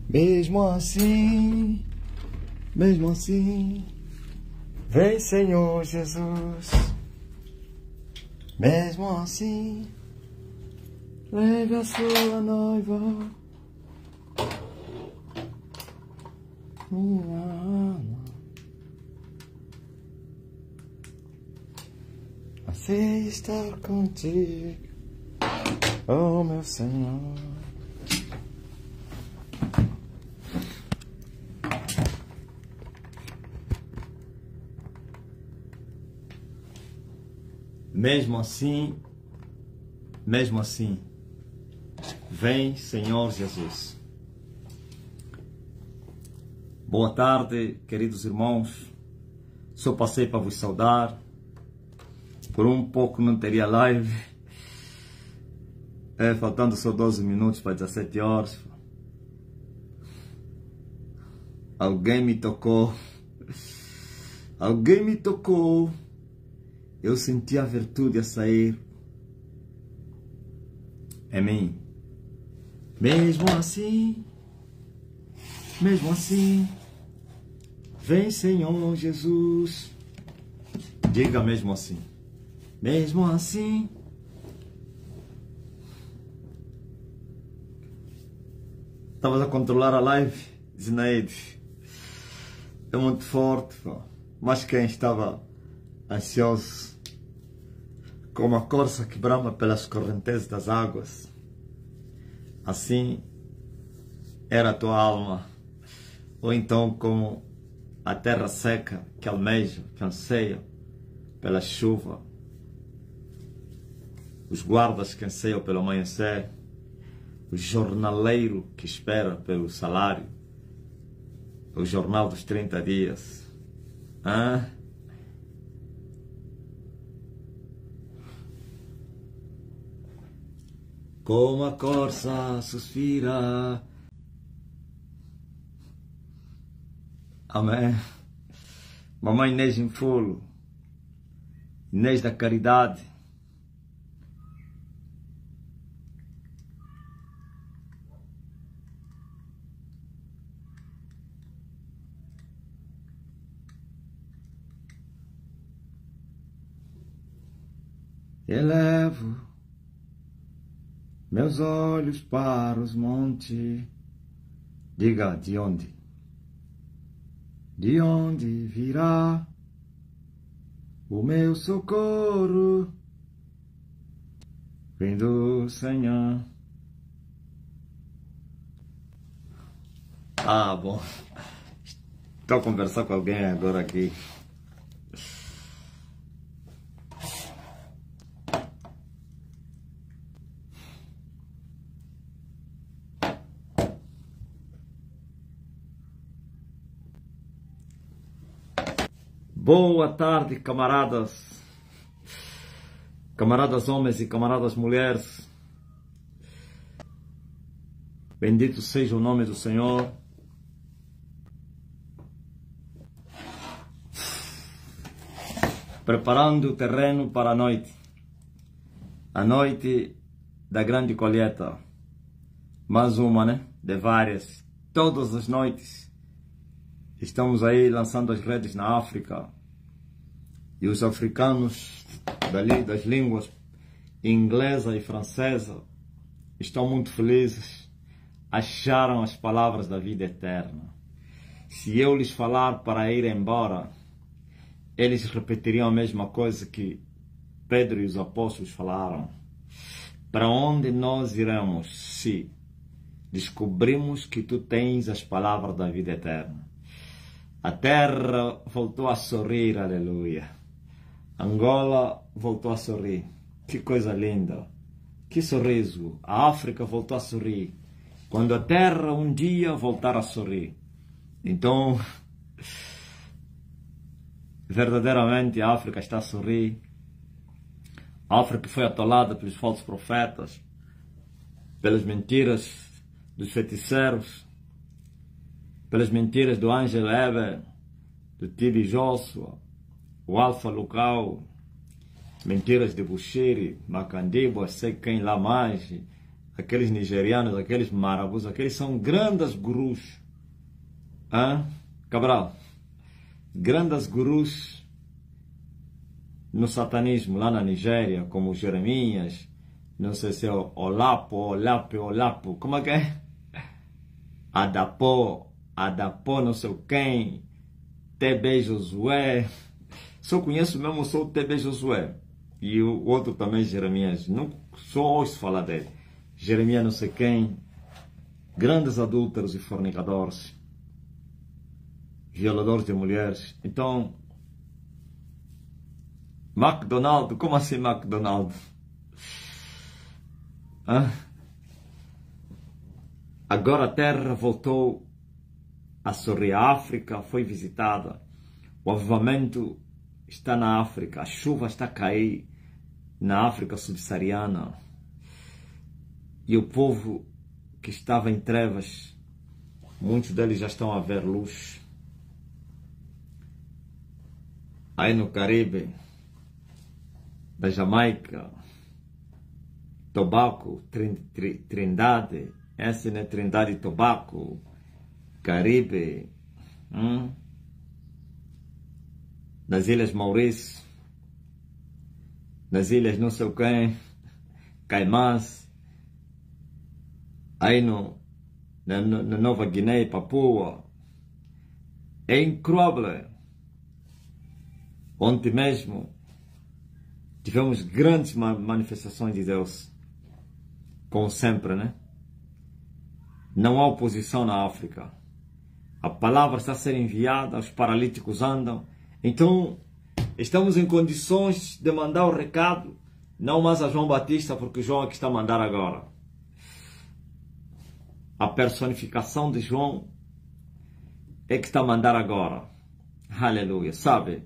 Mesmo assim, vem Senhor Jesus. Mesmo assim, leve a sua noiva. Minha alma assim estar contigo, oh meu Senhor. Mesmo assim, vem Senhor Jesus. Boa tarde, queridos irmãos. Só passei para vos saudar. Por um pouco não teria live. Faltando só 12 minutos para 17 horas. Alguém me tocou. Alguém me tocou. Eu senti a virtude a sair. Amém. Mesmo assim, vem Senhor Jesus. Diga mesmo assim. Mesmo assim. Estavas a controlar a live, Zinaide. É muito forte, pô. Mas quem estava ansioso, como a corça que brama pelas correntezas das águas, assim era a tua alma. Ou então como a terra seca que almeja, que anseia pela chuva, os guardas que anseiam pelo amanhecer, o jornaleiro que espera pelo salário, o jornal dos 30 dias. Como a corça suspira. Amém. Mamãe Inês Infulo, Inês da Caridade. Elevo meus olhos para os montes. Diga de onde? De onde virá o meu socorro? Vem do Senhor. Bom. Estou a conversar com alguém agora aqui. Boa tarde, camaradas. Camaradas homens e camaradas mulheres. Bendito seja o nome do Senhor. Preparando o terreno para a noite da grande colheita. Mais uma, né? De várias. Todas as noites estamos aí lançando as redes na África. E os africanos dali das línguas inglesa e francesa estão muito felizes. Acharam as palavras da vida eterna. Se eu lhes falar para ir embora, eles repetiriam a mesma coisa que Pedro e os apóstolos falaram. Para onde nós iremos se descobrimos que tu tens as palavras da vida eterna? A terra voltou a sorrir, aleluia. Angola voltou a sorrir. Que coisa linda. Que sorriso. A África voltou a sorrir. Quando a terra um dia voltar a sorrir. Então, verdadeiramente a África está a sorrir. A África foi atolada pelos falsos profetas, pelas mentiras dos feiticeiros, pelas mentiras do Ângelo Eber, do Tibi Joshua, o Alfa Lucau, mentiras de Bushiri, Macandibo, sei quem lá mais, aqueles nigerianos, aqueles marabus, aqueles são grandes gurus. Cabral, grandes gurus no satanismo lá na Nigéria, como Jeremias, não sei se é Olapo, como é que é? Adapó, não sei quem, TB Josué, só conheço mesmo só o TB Josué, e o outro também Jeremias, não só ouço falar dele, Jeremias não sei quem, grandes adúlteros e fornicadores, violadores de mulheres. Então, McDonald's, como assim McDonald's? Agora a terra voltou a sorrir. A África foi visitada. O avivamento está na África. A chuva está a cair na África subsaariana. E o povo que estava em trevas, muitos deles já estão a ver luz. Aí no Caribe, da Jamaica, Tobago, Trindade, essa é Trindade e Tobago, Caribe, nas Ilhas Maurício, nas Ilhas não sei o quem, Caimás, aí na Nova Guiné e Papua. É incrível. Ontem mesmo tivemos grandes manifestações de Deus, como sempre, né? Não há oposição na África. A palavra está a ser enviada, os paralíticos andam. Então, estamos em condições de mandar o recado, não mais a João Batista, porque João é que está a mandar agora. A personificação de João é que está a mandar agora. Aleluia. Sabe?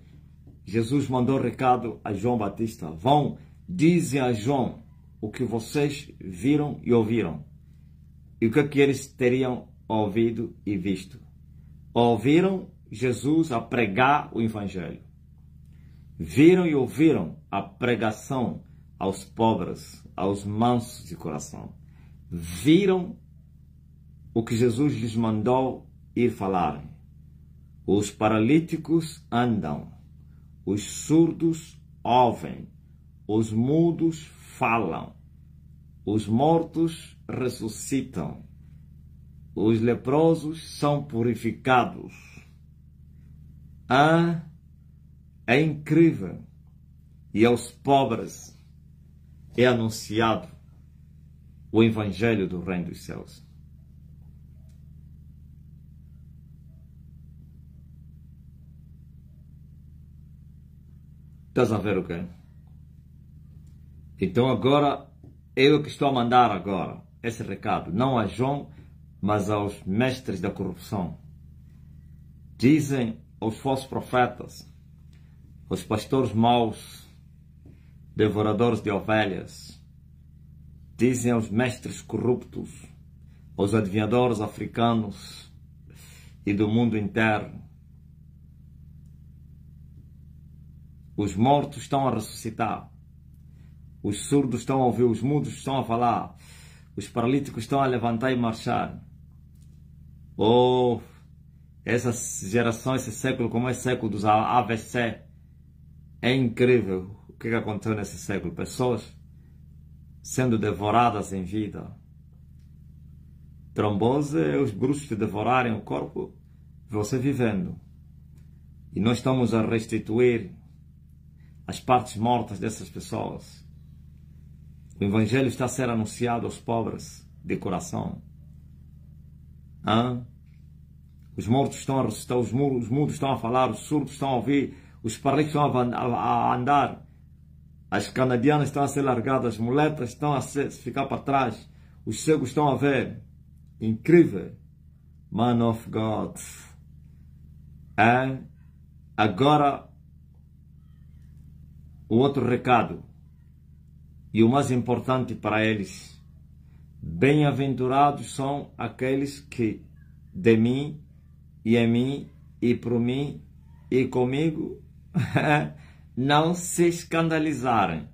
Jesus mandou o recado a João Batista. Vão, dizem a João o que vocês viram e ouviram. E o que eles teriam ouvido e visto. Ouviram Jesus a pregar o Evangelho. Viram e ouviram a pregação aos pobres, aos mansos de coração. Viram o que Jesus lhes mandou ir falar. Os paralíticos andam. Os surdos ouvem, os mudos falam, os mortos ressuscitam, os leprosos são purificados. É incrível. E aos pobres é anunciado o Evangelho do Reino dos Céus. Estás a ver o quê? Então agora, eu que estou a mandar agora esse recado, não a João, mas aos mestres da corrupção. Dizem aos falsos profetas, aos pastores maus, devoradores de ovelhas, dizem aos mestres corruptos, aos adivinhadores africanos e do mundo inteiro, os mortos estão a ressuscitar. Os surdos estão a ouvir, os mudos estão a falar. Os paralíticos estão a levantar e marchar. Essa geração, esse século, como é o século dos AVC, é incrível o que aconteceu nesse século. Pessoas sendo devoradas em vida. Trombose é os bruxos te devorarem o corpo, você vivendo. E nós estamos a restituir as partes mortas dessas pessoas. O Evangelho está a ser anunciado aos pobres de coração. Os mortos estão a ressuscitar, os mudos estão a falar, os surdos estão a ouvir, os paralíticos estão a andar, as canadianas estão a ser largadas, as muletas estão a ficar para trás, os cegos estão a ver. Incrível. Man of God. Agora, o outro recado, e o mais importante para eles: bem-aventurados são aqueles que de mim, e em mim, e por mim, e comigo, não se escandalizarem.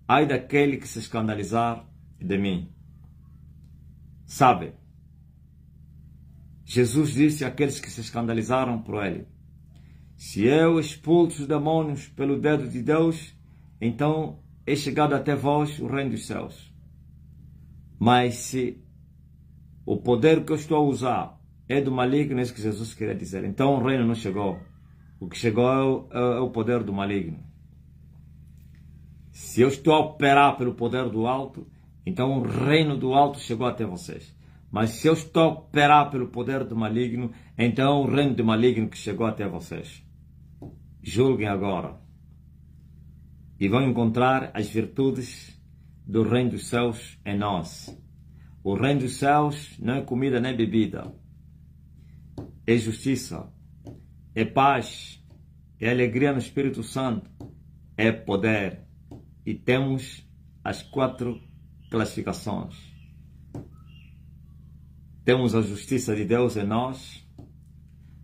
Ai daquele que se escandalizar de mim. Sabe, Jesus disse àqueles que se escandalizaram por ele: se eu expulso os demônios pelo dedo de Deus, então é chegado até vós o reino dos céus. Mas se o poder que eu estou a usar é do maligno, é isso que Jesus queria dizer. Então o reino não chegou. O que chegou é o poder do maligno. Se eu estou a operar pelo poder do alto, então o reino do alto chegou até vocês. Mas se eu estou a operar pelo poder do maligno, então o reino do maligno que chegou até vocês. Julguem agora. E vão encontrar as virtudes do reino dos céus em nós. O reino dos céus não é comida nem bebida. É justiça, é paz, é alegria no Espírito Santo, é poder. E temos as 4 classificações. Temos a justiça de Deus em nós.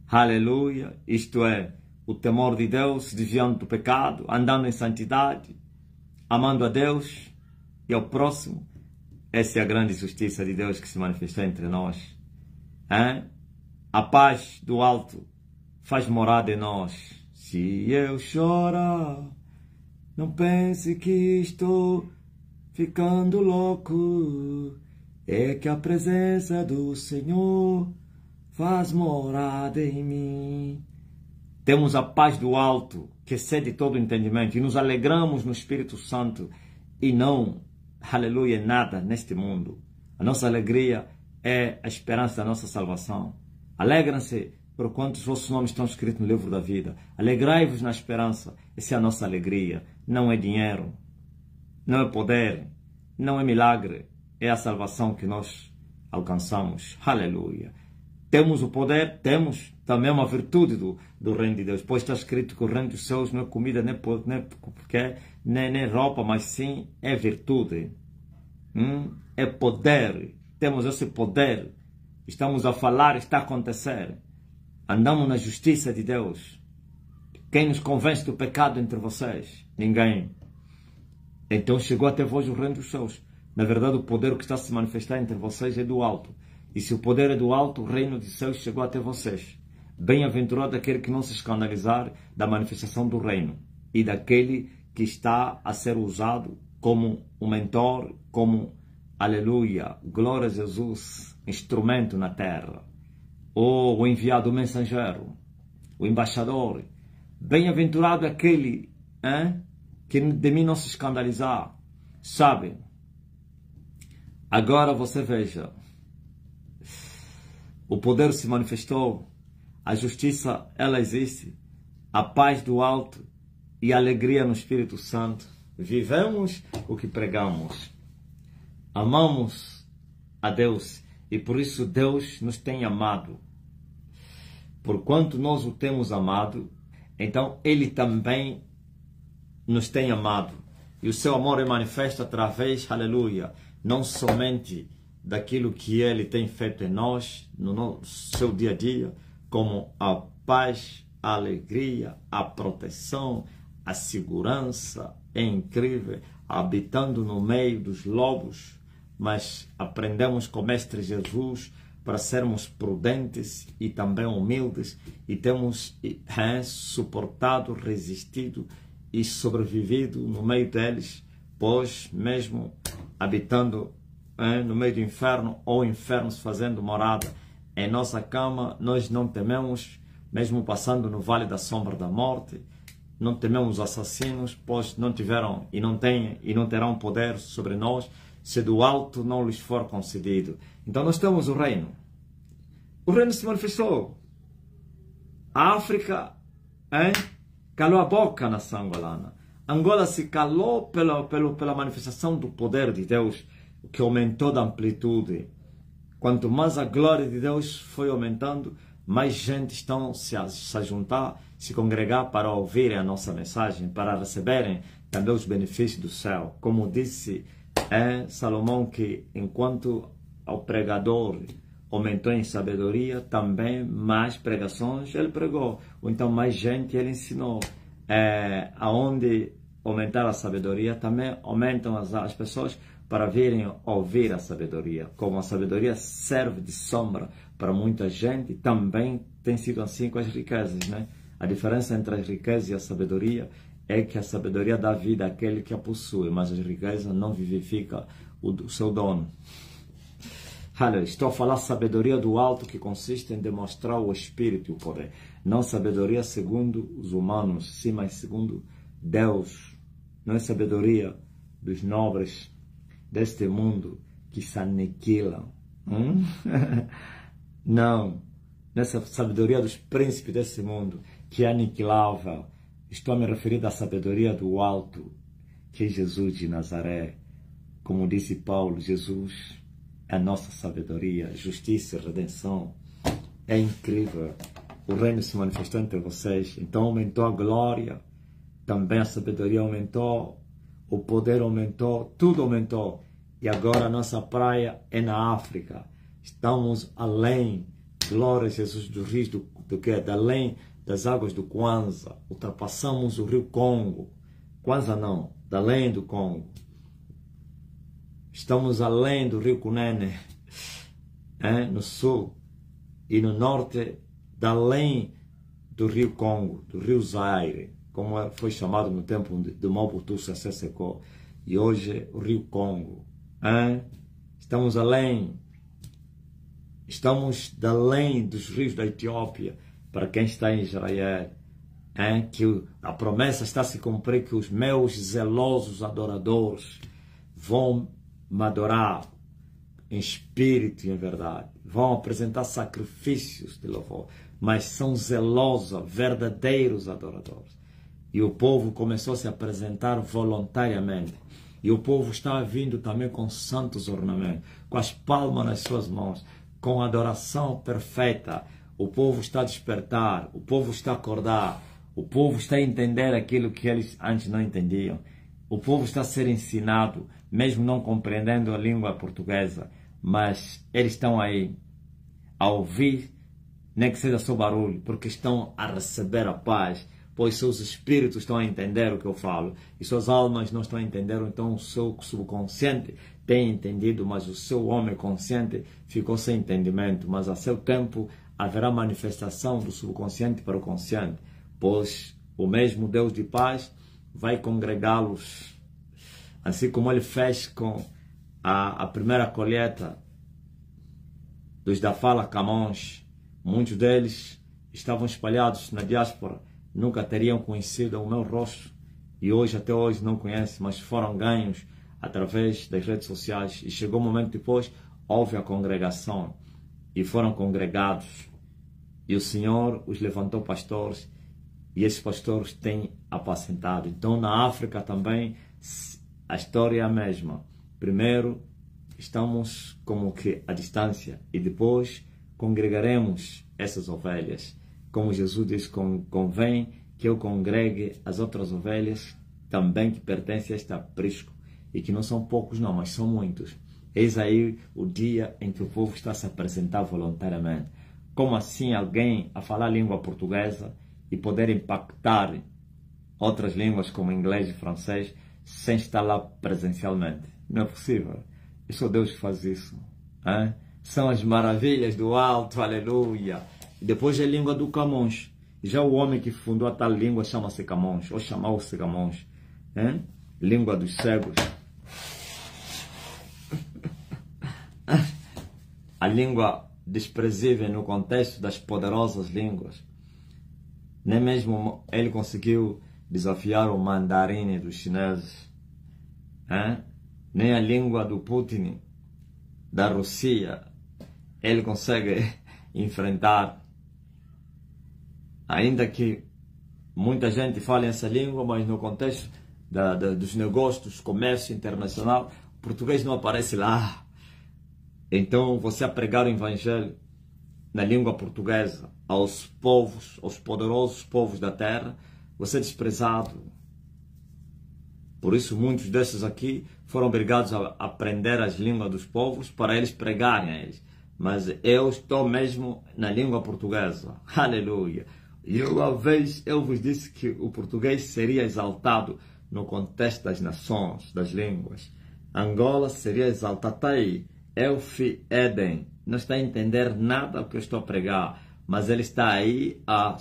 Aleluia. Isto é, o temor de Deus, desviando do pecado, andando em santidade, amando a Deus e ao próximo. Essa é a grande justiça de Deus que se manifesta entre nós. A paz do alto faz morada em nós. Se eu chorar, não pense que estou ficando louco. É que a presença do Senhor faz morada em mim. Temos a paz do alto, que excede todo o entendimento, e nos alegramos no Espírito Santo, e não, aleluia, nada neste mundo. A nossa alegria é a esperança da nossa salvação. Alegram-se por quantos vossos nomes estão escritos no livro da vida. Alegrai-vos na esperança. Essa é a nossa alegria. Não é dinheiro, não é poder, não é milagre. É a salvação que nós alcançamos. Aleluia. Temos o poder, temos também uma virtude do reino de Deus. Pois está escrito que o reino dos céus não é comida, nem roupa, mas sim é virtude. É poder. Temos esse poder. Estamos a falar, está a acontecer. Andamos na justiça de Deus. Quem nos convence do pecado entre vocês? Ninguém. Então chegou até vós o reino dos céus. Na verdade, o poder que está a se manifestar entre vocês é do alto. E se o poder é do alto, o reino dos céus chegou até vocês. Bem-aventurado aquele que não se escandalizar da manifestação do reino e daquele que está a ser usado como um mentor, como, aleluia, glória a Jesus, instrumento na terra. Ou o enviado, o mensageiro, o embaixador. Bem-aventurado aquele que de mim não se escandalizar. Sabe? Agora você veja. O poder se manifestou, a justiça, ela existe, a paz do alto e a alegria no Espírito Santo. Vivemos o que pregamos. Amamos a Deus e por isso Deus nos tem amado. Porquanto nós o temos amado, então Ele também nos tem amado. E o seu amor é manifesto através, aleluia, não somente daquilo que Ele tem feito em nós, no seu dia a dia, como a paz, a alegria, a proteção, a segurança, é incrível, habitando no meio dos lobos, mas aprendemos com o Mestre Jesus para sermos prudentes e também humildes, e temos suportado, resistido e sobrevivido no meio deles, pois mesmo habitando no meio do inferno, ou infernos fazendo morada em nossa cama, nós não tememos, mesmo passando no vale da sombra da morte, não tememos assassinos, pois não tiveram e não têm e não terão poder sobre nós, se do alto não lhes for concedido. Então nós temos o reino. O reino se manifestou. A África calou a boca na angolana. Angola se calou pela manifestação do poder de Deus, que aumentou da amplitude. Quanto mais a glória de Deus foi aumentando, mais gente estão se a juntar, se congregar para ouvirem a nossa mensagem, para receberem também os benefícios do céu. Como disse Salomão, que enquanto o pregador aumentou em sabedoria, também mais pregações ele pregou. Ou então mais gente ele ensinou. Aonde aumentar a sabedoria, também aumentam as pessoas para virem ouvir a sabedoria. Como a sabedoria serve de sombra para muita gente, também tem sido assim com as riquezas, né? A diferença entre as riquezas e a sabedoria é que a sabedoria dá vida àquele que a possui, mas as riquezas não vivifica o seu dono. Olha, estou a falar sabedoria do alto, que consiste em demonstrar o espírito e o poder. Não sabedoria segundo os humanos, sim, mas segundo Deus. Não é sabedoria dos nobres deste mundo que se aniquilam. Não. Nessa sabedoria dos príncipes desse mundo, que é aniquilável. Estou a me referir à sabedoria do alto, que é Jesus de Nazaré. Como disse Paulo, Jesus é a nossa sabedoria, justiça e redenção. É incrível. O reino se manifestou entre vocês. Então aumentou a glória, também a sabedoria aumentou, o poder aumentou, tudo aumentou. E agora a nossa praia é na África. Estamos além, glória a Jesus, do rio do que? Além das águas do Kwanza. Ultrapassamos o rio Congo. Kwanza não, além do Congo. Estamos além do rio Cunene, no sul, e no norte, além do rio Congo, do rio Zaire, como foi chamado no tempo de Mobutu Sese Seko, e hoje o rio Congo. Estamos além dos rios da Etiópia, para quem está em Israel, que a promessa está a se cumprir, que os meus zelosos adoradores vão me adorar em espírito e em verdade, vão apresentar sacrifícios de louvor, mas são zelosos, verdadeiros adoradores. E o povo começou a se apresentar voluntariamente. E o povo está vindo também com santos ornamentos, com as palmas nas suas mãos, com adoração perfeita. O povo está a despertar, o povo está a acordar, o povo está a entender aquilo que eles antes não entendiam. O povo está a ser ensinado, mesmo não compreendendo a língua portuguesa, mas eles estão aí a ouvir, nem que seja só barulho, porque estão a receber a paz, pois seus espíritos estão a entender o que eu falo, e suas almas não estão a entender, então o seu subconsciente tem entendido, mas o seu homem consciente ficou sem entendimento. Mas a seu tempo haverá manifestação do subconsciente para o consciente, pois o mesmo Deus de paz vai congregá-los, assim como ele fez com a primeira colheita dos da Fala Camões. Muitos deles estavam espalhados na diáspora, nunca teriam conhecido o meu rosto, e hoje, até hoje, não conhecem, mas foram ganhos através das redes sociais. E chegou um momento depois, houve a congregação, e foram congregados, e o Senhor os levantou pastores, e esses pastores têm apacentado. Então, na África também, a história é a mesma. Primeiro, estamos como que à distância, e depois congregaremos essas ovelhas. Como Jesus diz, convém que eu congregue as outras ovelhas também que pertencem a este aprisco, e que não são poucos não, mas são muitos. Eis aí o dia em que o povo está a se apresentar voluntariamente. Como assim alguém a falar língua portuguesa e poder impactar outras línguas como inglês e francês sem estar lá presencialmente? Não é possível. É só Deus que faz isso. São as maravilhas do alto, aleluia. E depois é a língua do Camões. Já o homem que fundou a tal língua chama-se Camões, ou chamou-se Camões. Língua dos cegos. A língua desprezível no contexto das poderosas línguas. Nem mesmo ele conseguiu desafiar o mandarim dos chineses. Nem a língua do Putin, da Rússia, ele consegue enfrentar. Ainda que muita gente fale essa língua, mas no contexto dos negócios, do comércio internacional, o português não aparece lá. Então, você a pregar o evangelho na língua portuguesa aos povos, aos poderosos povos da terra, você é desprezado. Por isso, muitos desses aqui foram obrigados a aprender as línguas dos povos para eles pregarem a eles. Mas eu estou mesmo na língua portuguesa. Aleluia! E uma vez eu vos disse que o português seria exaltado no contexto das nações, das línguas. Angola seria exaltada. Está aí. Elfi Eden. Não está a entender nada do que eu estou a pregar, mas ele está aí a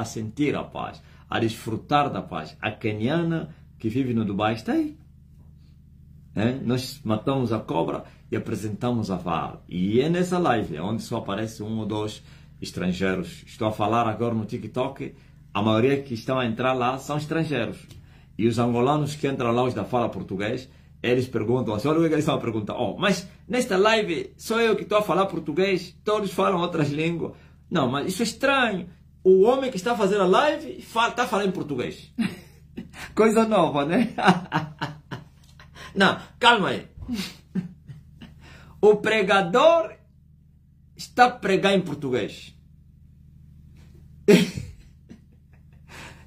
sentir a paz, a desfrutar da paz. A queniana que vive no Dubai está aí. Nós matamos a cobra e apresentamos a vara. E é nessa live onde só aparece um ou dois estrangeiros. Estou a falar agora no TikTok, a maioria que estão a entrar lá são estrangeiros. E os angolanos que entram lá, os da fala português, eles perguntam assim, olha o que eles estão a perguntar. Mas nesta live sou eu que estou a falar português, todos falam outras línguas. Não, mas isso é estranho. O homem que está a fazer a live está falando em português. Coisa nova, né? Não, calma aí. O pregador está a pregar em português.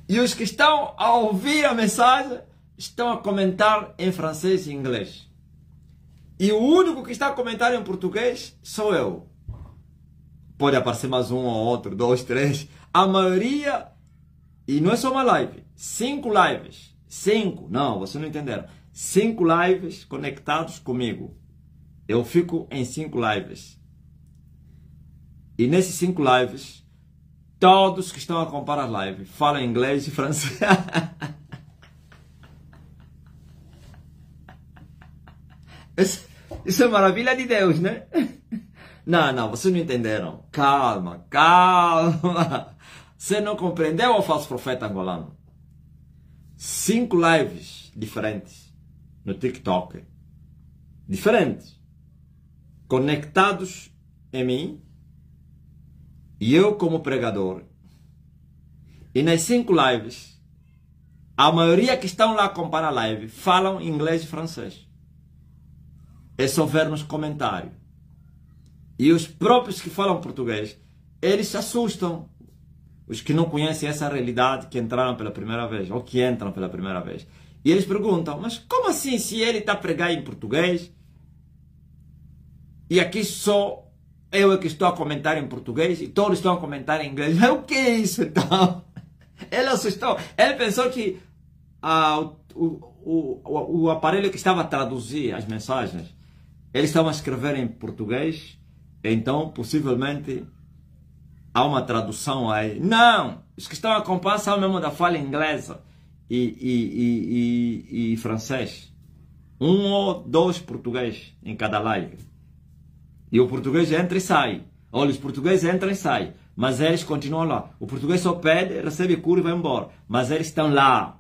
E os que estão a ouvir a mensagem estão a comentar em francês e inglês. E o único que está a comentar em português sou eu. Pode aparecer mais um ou outro, 2, 3. A maioria, e não é só uma live, 5 lives. 5, não, vocês não entenderam. 5 lives conectados comigo. Eu fico em 5 lives. E nesses 5 lives, todos que estão a acompanhar a live falam inglês e francês. Isso é maravilha de Deus, né? Não, vocês não entenderam. Calma. Você não compreendeu o falso profeta angolano? 5 lives diferentes no TikTok. Diferentes. Conectados em mim. E eu como pregador. E nas 5 lives, a maioria que estão lá acompanhando a live falam inglês e francês. É só ver nos comentários. E os próprios que falam português, eles se assustam. Os que não conhecem essa realidade, que entraram pela primeira vez, ou que entram pela primeira vez. E eles perguntam, mas como assim se ele está a pregar em português? E aqui só eu é que estou a comentar em português e todos estão a comentar em inglês. O que é isso então? Ele assustou. Ele pensou que o aparelho que estava a traduzir as mensagens, eles estavam a escrever em português, então possivelmente há uma tradução aí. Não! Os que estão a acompanhar são mesmo da fala inglesa e francês. 1 ou 2 português em cada live. E o português entra e sai. Olha, os portugueses entram e saem. Mas eles continuam lá. O português só pede, recebe cura e vai embora. Mas eles estão lá.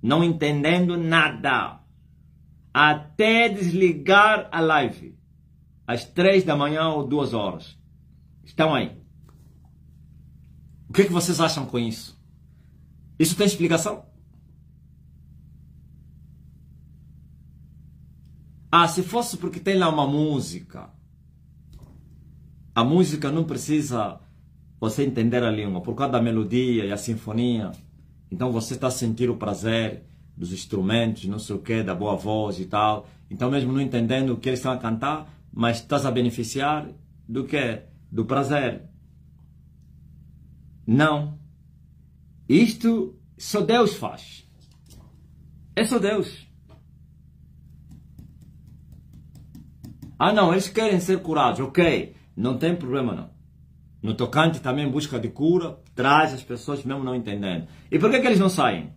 Não entendendo nada. Até desligar a live. Às 3 da manhã ou 2 horas. Estão aí. O que vocês acham com isso? Isso tem explicação? Se fosse porque tem lá uma música. A música não precisa você entender a língua. Por causa da melodia e a sinfonia. Então você está a sentir o prazer dos instrumentos, não sei o que, da boa voz e tal. Então mesmo não entendendo o que eles estão a cantar, mas estás a beneficiar do que? Do prazer. Não. Isto só Deus faz. É só Deus. Não, eles querem ser curados. Ok, não tem problema não. No tocante também busca de cura, traz as pessoas mesmo não entendendo. E por que eles não saem?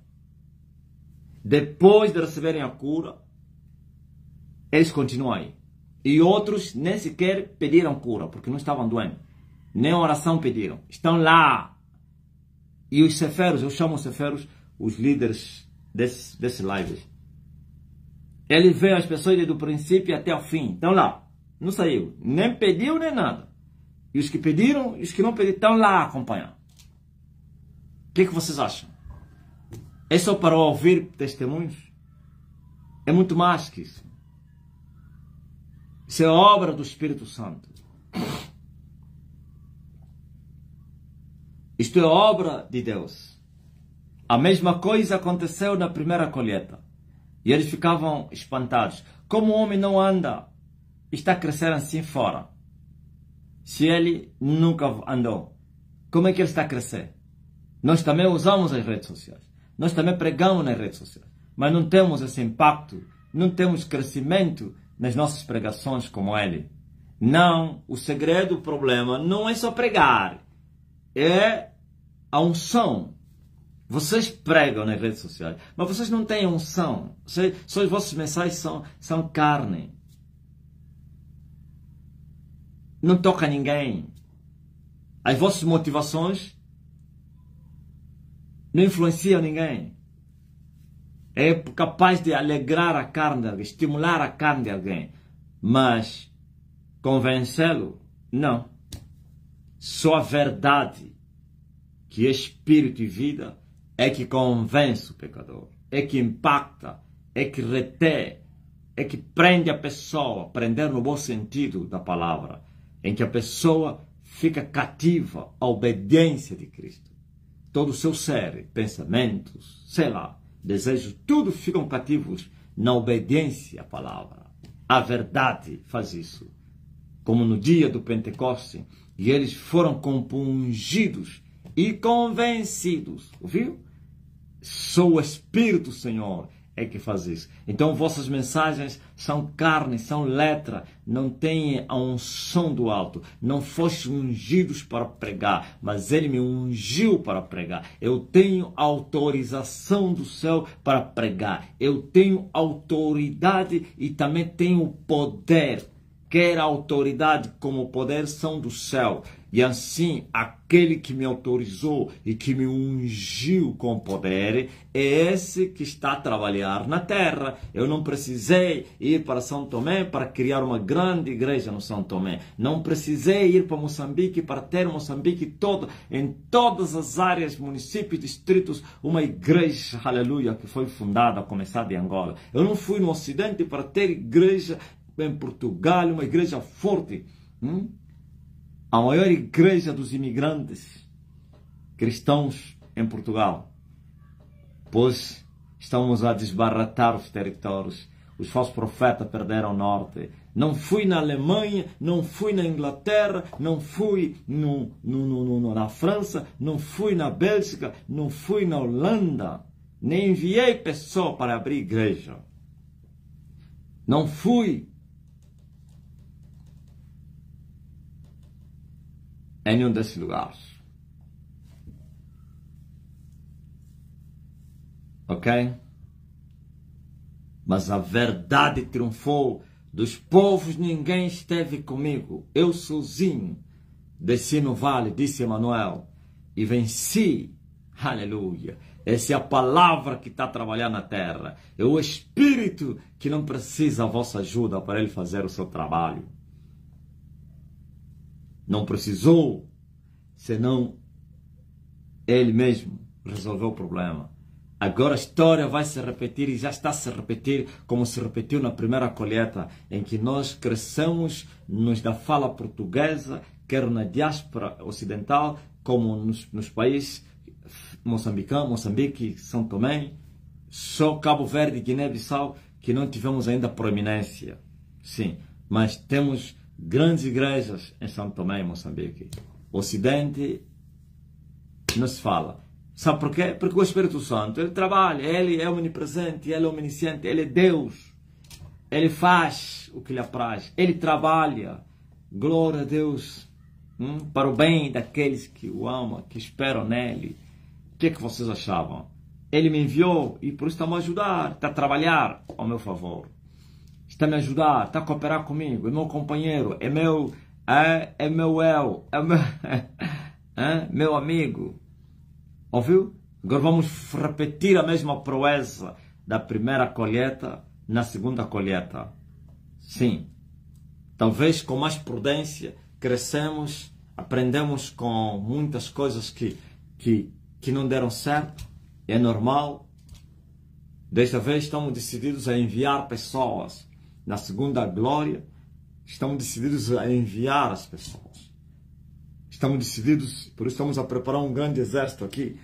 Depois de receberem a cura, eles continuam aí. E outros nem sequer pediram cura, porque não estavam doentes. Nem oração pediram. Estão lá. E os ceferos, eu chamo os ceferos, os líderes desse live. Ele vê as pessoas desde o princípio até o fim. Estão lá. Não saiu. Nem pediu, nem nada. E os que pediram e os que não pediram estão lá acompanhando. O que vocês acham? É só para ouvir testemunhos? É muito mais que isso. Isso é obra do Espírito Santo. Isto é obra de Deus. A mesma coisa aconteceu na primeira colheita. E eles ficavam espantados. Como o homem não anda, está a crescer assim fora. Se ele nunca andou, como é que ele está a crescer? Nós também usamos as redes sociais. Nós também pregamos nas redes sociais, mas não temos esse impacto, não temos crescimento nas nossas pregações como ele. Não, o segredo, o problema não é só pregar, é a unção. Vocês pregam nas redes sociais, mas vocês não têm unção. Só as vossas mensagens são carne. Não toca ninguém. As vossas motivações não influenciam ninguém. É capaz de alegrar a carne de alguém, estimular a carne de alguém, mas convencê-lo, não. Só a verdade, que é espírito e vida, é que convence o pecador, é que impacta, é que retém, é que prende a pessoa, prender no bom sentido da palavra, em que a pessoa fica cativa à obediência de Cristo. Todo o seu ser, pensamentos, sei lá, desejos, tudo ficam cativos na obediência à palavra. A verdade faz isso. Como no dia do Pentecostes, e eles foram compungidos e convencidos. Ouviu? Só o Espírito Senhor é que faz isso. Então vossas mensagens são carne, são letra, não têm a unção do alto. Não foste ungidos para pregar, mas Ele me ungiu para pregar. Eu tenho autorização do céu para pregar. Eu tenho autoridade e também tenho poder. Quer a autoridade como o poder são do céu. E assim, aquele que me autorizou e que me ungiu com poder é esse que está a trabalhar na terra. Eu não precisei ir para São Tomé para criar uma grande igreja no São Tomé. Não precisei ir para Moçambique para ter Moçambique todo, em todas as áreas, municípios, distritos, uma igreja, aleluia, que foi fundada, a começar de Angola. Eu não fui no Ocidente para ter igreja em Portugal, uma igreja forte. A maior igreja dos imigrantes cristãos em Portugal. Pois estamos a desbaratar os territórios. Os falsos profetas perderam o norte. Não fui na Alemanha, não fui na Inglaterra, não fui na França, não fui na Bélgica, não fui na Holanda. Nem enviei pessoa para abrir igreja. Não fui em nenhum desses lugares. Ok? Mas a verdade triunfou. Dos povos ninguém esteve comigo. Eu sozinho desci no vale, disse Emanuel, e venci. Aleluia. Essa é a palavra que está a trabalhar na terra. É o Espírito que não precisa da vossa ajuda para ele fazer o seu trabalho. Não precisou, senão ele mesmo resolveu o problema. Agora a história vai se repetir e já está a se repetir como se repetiu na primeira colheita, em que nós crescemos nos da fala portuguesa, quer na diáspora ocidental, como nos países Moçambique, São Tomé, só Cabo Verde e Guiné-Bissau, que não tivemos ainda proeminência. Sim, mas temos grandes igrejas em São Tomé e Moçambique. O Ocidente não se fala. Sabe por quê? Porque o Espírito Santo, ele trabalha, ele é onipresente, ele é onisciente, ele é Deus. Ele faz o que lhe apraz, ele trabalha. Glória a Deus, para o bem daqueles que o amam, que esperam nele. O que é que vocês achavam? Ele me enviou e por isso está a me ajudar, está a trabalhar ao meu favor. Está a me ajudar, está a cooperar comigo, é meu companheiro, é meu meu amigo. Ouviu? Agora vamos repetir a mesma proeza da primeira colheita na segunda colheita. Sim. Talvez com mais prudência, crescemos, aprendemos com muitas coisas que não deram certo. É normal. Desta vez estamos decididos a enviar pessoas. Na segunda glória, estamos decididos a enviar as pessoas. Estamos decididos, por isso estamos a preparar um grande exército aqui.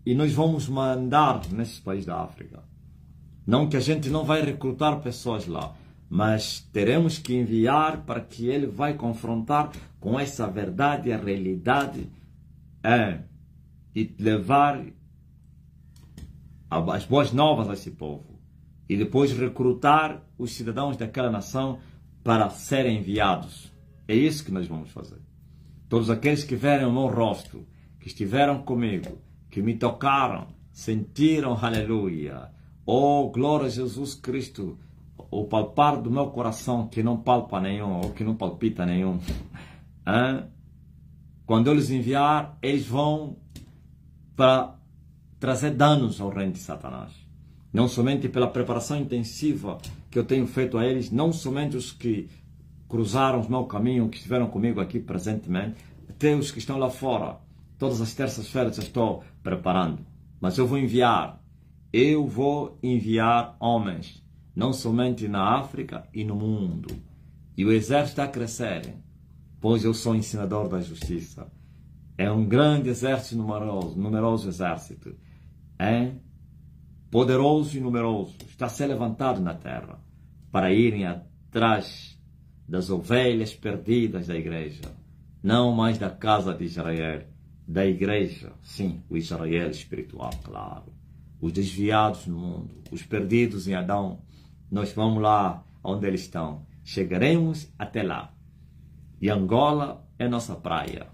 E nós vamos mandar nesses países da África. Não que a gente não vai recrutar pessoas lá, mas teremos que enviar para que ele vai confrontar com essa verdade, a realidade, e levar as boas novas a esse povo e depois recrutar os cidadãos daquela nação para serem enviados. É isso que nós vamos fazer. Todos aqueles que verem o meu rosto, que estiveram comigo, que me tocaram, sentiram aleluia, oh glória a Jesus Cristo, o palpar do meu coração que não palpa nenhum, ou que não palpita nenhum. Quando eu lhes enviar, eles vão para trazer danos ao reino de Satanás. Não somente pela preparação intensiva que eu tenho feito a eles, não somente os que cruzaram o meu caminho, que estiveram comigo aqui presentemente, até os que estão lá fora. Todas as terças-feiras eu estou preparando. Mas eu vou enviar homens, não somente na África e no mundo. E o exército está a crescer, pois eu sou ensinador da justiça. É um grande exército numeroso exército. É poderoso e numeroso. Está a ser levantado na terra para irem atrás das ovelhas perdidas da igreja. Não mais da casa de Israel, da igreja. Sim, o Israel espiritual, claro. Os desviados no mundo, os perdidos em Adão. Nós vamos lá onde eles estão. Chegaremos até lá. E Angola é nossa praia.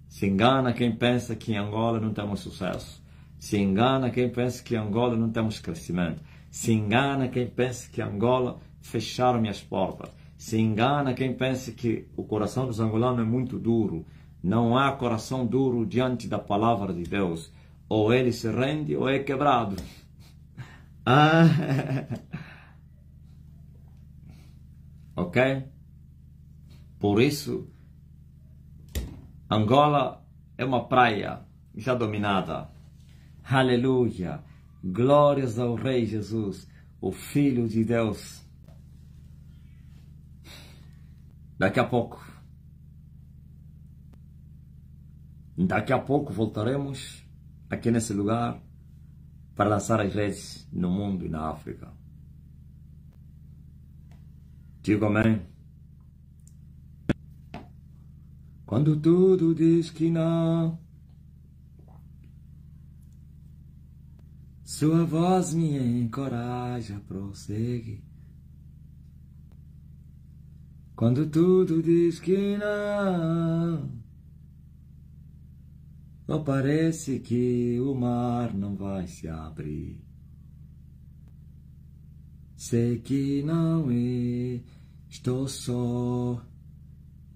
Se engana quem pensa que em Angola não temos sucesso. Se engana quem pensa que em Angola não temos crescimento. Se engana quem pensa que em Angola fecharam minhas portas. Se engana quem pensa que o coração dos angolanos é muito duro. Não há coração duro diante da palavra de Deus. Ou ele se rende ou é quebrado. Ok? Por isso, Angola é uma praia já dominada. Aleluia! Glórias ao Rei Jesus, o Filho de Deus. Daqui a pouco voltaremos aqui nesse lugar para lançar as redes no mundo e na África. Digo amém. Quando tudo diz que não, sua voz me encoraja a prosseguir. Quando tudo diz que não, ou parece que o mar não vai se abrir. Sei que não estou só.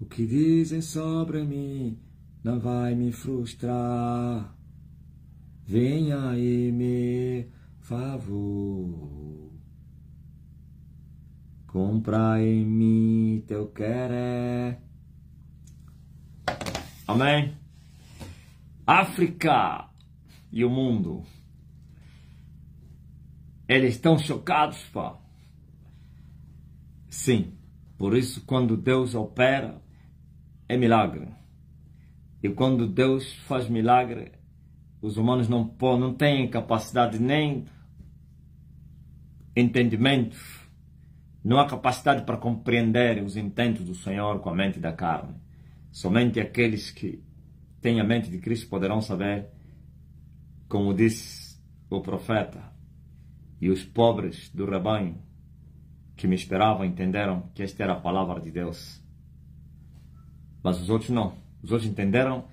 O que dizem sobre mim não vai me frustrar. Venha e me favor. Compra em mim teu querer. Amém? África e o mundo, eles estão chocados, pá. Sim, por isso quando Deus opera, é milagre. E quando Deus faz milagre, os humanos não têm capacidade nem entendimento. Não há capacidade para compreender os intentos do Senhor com a mente da carne. Somente aqueles que têm a mente de Cristo poderão saber, como disse o profeta. E os pobres do rebanho que me esperavam entenderam que esta era a palavra de Deus. Mas os outros não. Os outros entenderam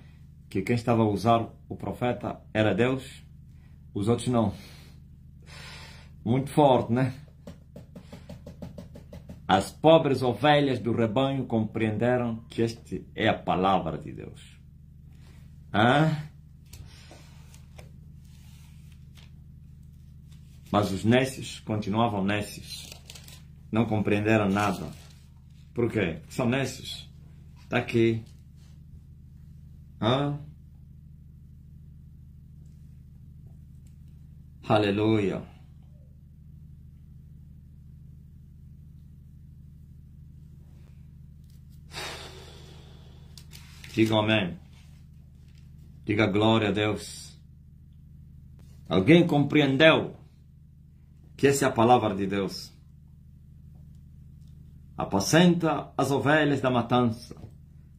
que quem estava a usar o profeta era Deus. Os outros não. Muito forte, né? As pobres ovelhas do rebanho compreenderam que esta é a palavra de Deus. Mas os nécios continuavam nécios. Não compreenderam nada. Por quê? Porque são nécios. Está aqui. Aleluia. Diga amém. Diga glória a Deus. Alguém compreendeu que essa é a palavra de Deus? Apacenta as ovelhas da matança,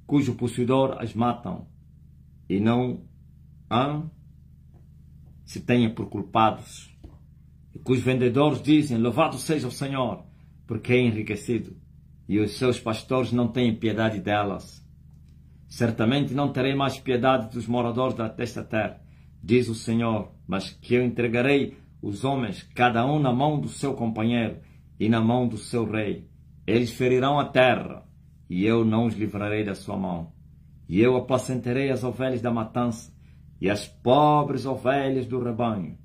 cujo possuidor as matam, e não se tenham por culpados, e que os vendedores dizem, louvado seja o Senhor, porque é enriquecido, e os seus pastores não têm piedade delas. Certamente não terei mais piedade dos moradores desta terra, diz o Senhor, mas que eu entregarei os homens, cada um na mão do seu companheiro e na mão do seu rei. Eles ferirão a terra, e eu não os livrarei da sua mão. E eu apacentarei as ovelhas da matança e as pobres ovelhas do rebanho.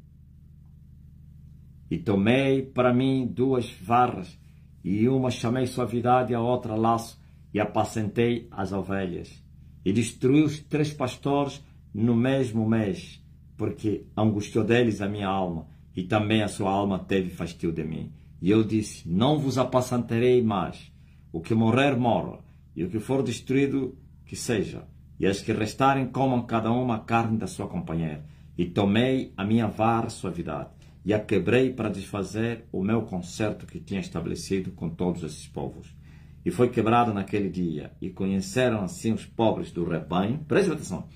E tomei para mim 2 varas, e uma chamei suavidade e a outra laço, e apacentei as ovelhas. E destruí os 3 pastores no mesmo mês, porque angustiou deles a minha alma, e também a sua alma teve fastio de mim. E eu disse, não vos apacentarei mais. O que morrer, morra, e o que for destruído, que seja. E as que restarem, comam cada uma a carne da sua companheira. E tomei a minha vara suavidade, e a quebrei para desfazer o meu concerto que tinha estabelecido com todos esses povos. E foi quebrado naquele dia, e conheceram assim os pobres do rebanho, preste atenção,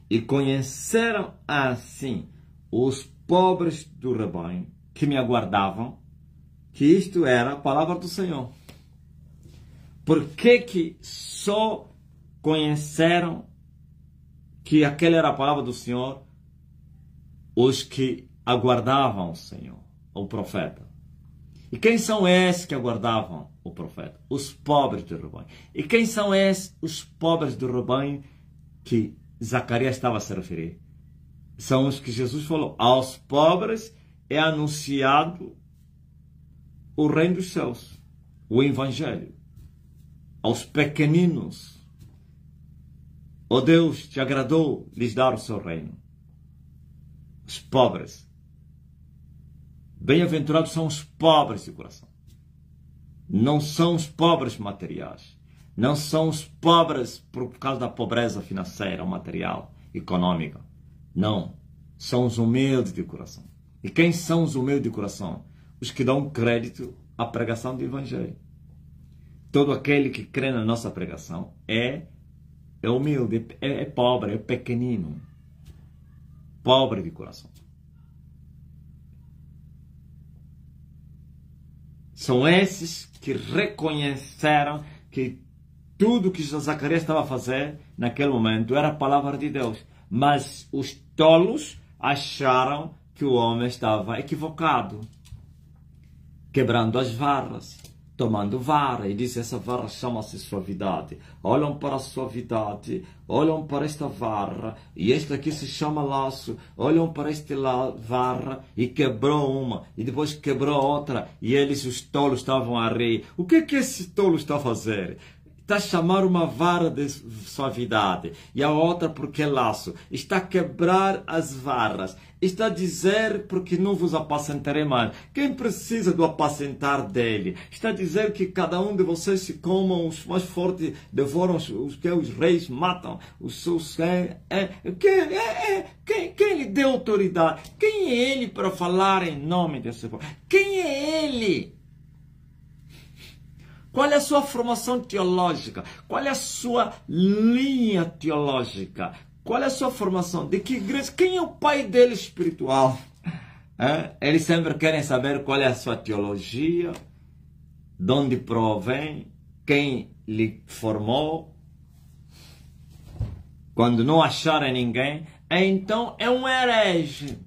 e conheceram assim os pobres do rebanho que me aguardavam, que isto era a palavra do Senhor. Por que só conheceram que aquela era a palavra do Senhor os que aguardavam o Senhor, o profeta? E quem são esses que aguardavam o profeta? Os pobres do rebanho. E quem são esses, os pobres do rebanho, que Zacarias estava a se referir? São os que Jesus falou, aos pobres é anunciado o reino dos céus, o evangelho. Aos pequeninos, ó Deus, te agradou lhes dar o seu reino. Os pobres. Bem-aventurados são os pobres de coração. Não são os pobres materiais. Não são os pobres por causa da pobreza financeira, material, econômica. Não. São os humildes de coração. E quem são os humildes de coração? Os que dão crédito à pregação do evangelho. Todo aquele que crê na nossa pregação é humilde, é pobre, é pequenino. Pobre de coração. São esses que reconheceram que tudo que Zacarias estava a fazer naquele momento era a palavra de Deus. Mas os tolos acharam que o homem estava equivocado. Quebrando as varas, tomando vara, e disse, essa vara chama-se suavidade. Olham para a suavidade, olham para esta vara, e esta aqui se chama laço. Olham para esta vara, e quebrou uma, e depois quebrou outra, e eles, os tolos, estavam a rir. O que esse tolo está a fazer? Está a chamar uma vara de suavidade, e a outra porque é laço. Está a quebrar as varas. Está a dizer, porque não vos apacentarei mais. Quem precisa do apacentar dele? Está a dizer que cada um de vocês se comam, os mais fortes devoram os que os reis matam. Os seus... Quem lhe deu autoridade? Quem é ele para falar em nome desse povo? Quem é ele? Qual é a sua formação teológica? Qual é a sua linha teológica? Qual é a sua formação? De que igreja? Quem é o pai dele espiritual? Eles sempre querem saber qual é a sua teologia, de onde provém, quem lhe formou. Quando não acharem ninguém, então é um herege.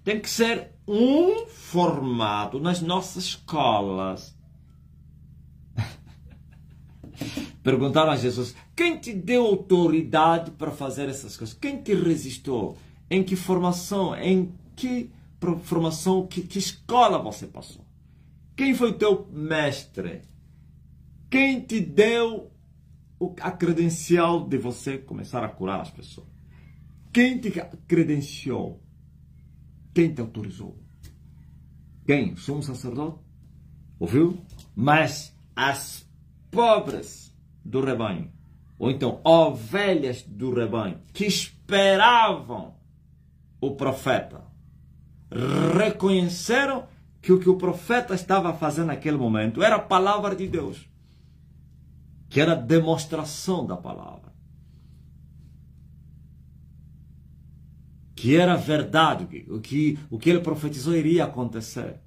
Tem que ser um formado nas nossas escolas. Perguntaram a Jesus, quem te deu autoridade para fazer essas coisas? Quem te resistiu? Em que formação? Em que formação? Que escola você passou? Quem foi o teu mestre? Quem te deu a credencial de você começar a curar as pessoas? Quem te credenciou? Quem te autorizou? Quem? Sou um sacerdote? Ouviu? Mas as pobres do rebanho, ou então ovelhas do rebanho, que esperavam o profeta, reconheceram que o que o profeta estava fazendo naquele momento era a palavra de Deus, que era a demonstração da palavra, que era verdade, o que ele profetizou iria acontecer.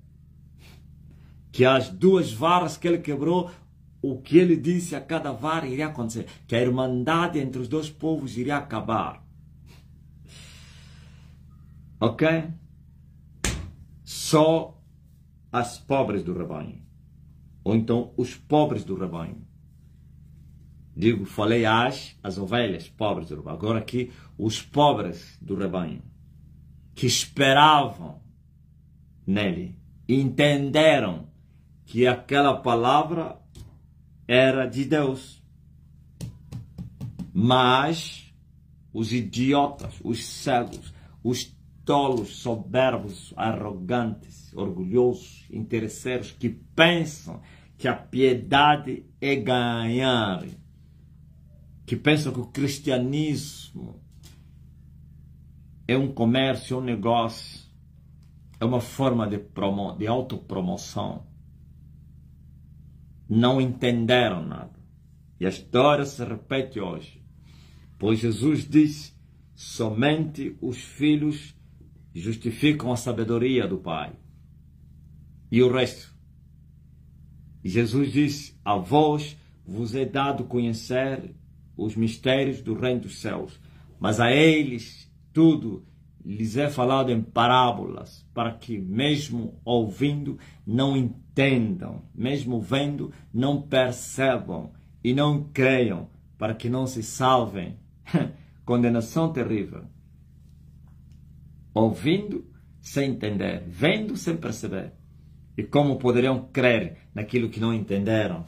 Que as duas varas que ele quebrou, o que ele disse a cada vara iria acontecer. Que a irmandade entre os dois povos iria acabar. Ok? Só as pobres do rebanho. Ou então os pobres do rebanho. Falei as ovelhas pobres do rebanho. Agora aqui, os pobres do rebanho. Que esperavam nele. Entenderam que aquela palavra era de Deus. Mas os idiotas, os cegos, os tolos, soberbos, arrogantes, orgulhosos, interesseiros, que pensam que a piedade é ganhar, que pensam que o cristianismo é um comércio, um negócio, é uma forma de autopromoção, não entenderam nada. E a história se repete hoje. Pois Jesus diz, somente os filhos justificam a sabedoria do Pai. E o resto? Jesus diz, a vós vos é dado conhecer os mistérios do reino dos céus, mas a eles tudo lhes é falado em parábolas, para que mesmo ouvindo não entendam, mesmo vendo não percebam e não creiam, para que não se salvem. Condenação terrível. Ouvindo sem entender, vendo sem perceber. E como poderiam crer naquilo que não entenderam,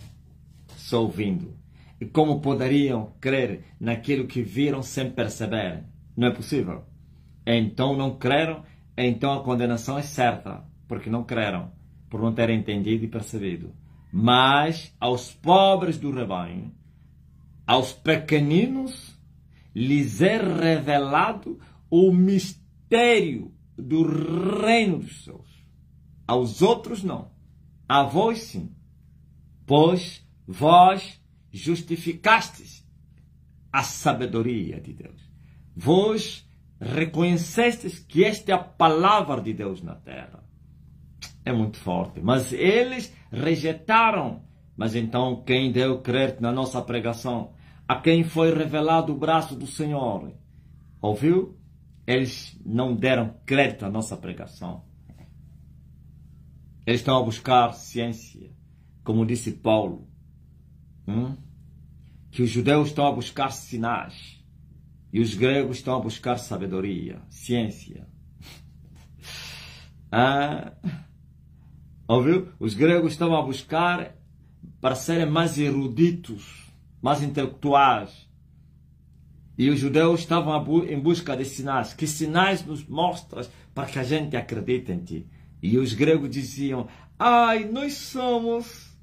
só ouvindo? E como poderiam crer naquilo que viram sem perceber? Não é possível. Então não creram, então a condenação é certa, porque não creram, por não terem entendido e percebido. Mas aos pobres do rebanho, aos pequeninos, lhes é revelado o mistério do reino dos céus. Aos outros não. A vós sim. Pois vós justificastes a sabedoria de Deus. Vós reconhecestes que esta é a palavra de Deus na terra. É muito forte. Mas eles rejeitaram. Mas então quem deu crédito na nossa pregação? A quem foi revelado o braço do Senhor? Ouviu? Eles não deram crédito à nossa pregação. Eles estão a buscar ciência. Como disse Paulo. Que os judeus estão a buscar sinais. E os gregos estão a buscar sabedoria, ciência. Ouviu? Os gregos estão a buscar para serem mais eruditos, mais intelectuais. E os judeus estavam em busca de sinais. Que sinais nos mostras para que a gente acredite em ti? E os gregos diziam, nós somos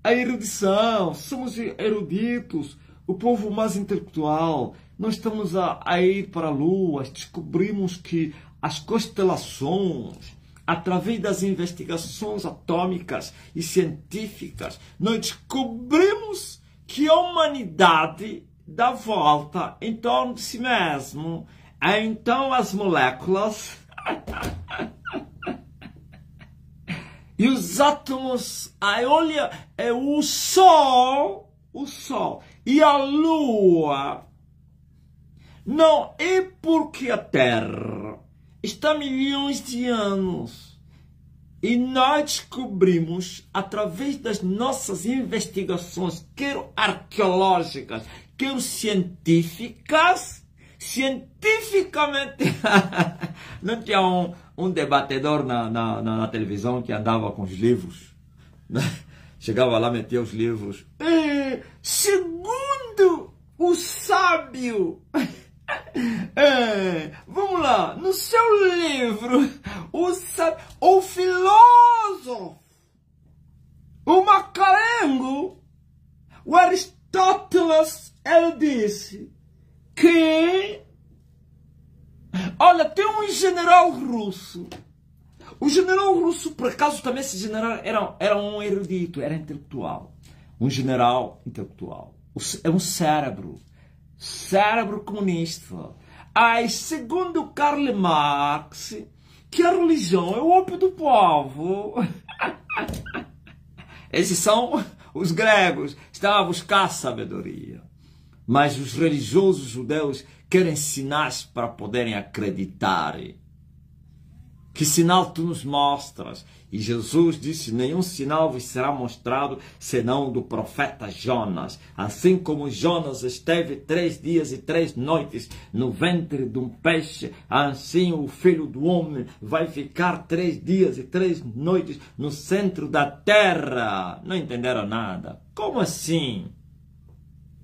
a erudição, somos eruditos, o povo mais intelectual. Nós estamos a ir para a Lua, descobrimos que as constelações, através das investigações atômicas e científicas, nós descobrimos que a humanidade dá volta em torno de si mesmo. Então as moléculas e os átomos, olha, é o Sol e a Lua. Não é porque a Terra está há milhões de anos e nós descobrimos, através das nossas investigações, quer arqueológicas, quer científicamente, não tinha um debatedor na televisão que andava com os livros, chegava lá, metia os livros, segundo o sábio, vamos lá, no seu livro, o filósofo, o Macarengo, o Aristóteles, ele disse que, olha, tem um general russo. O general russo, por acaso, também esse general era um erudito, era intelectual. Um general intelectual. É um cérebro comunista. Aí, segundo Karl Marx, que a religião é o ópio do povo. Esses são os gregos, estavam a buscar sabedoria. Mas os religiosos judeus querem sinais para poderem acreditar. Que sinal tu nos mostras? E Jesus disse, nenhum sinal vos será mostrado, senão do profeta Jonas. Assim como Jonas esteve 3 dias e 3 noites no ventre de um peixe, assim o Filho do Homem vai ficar 3 dias e 3 noites no centro da terra. Não entenderam nada? Como assim?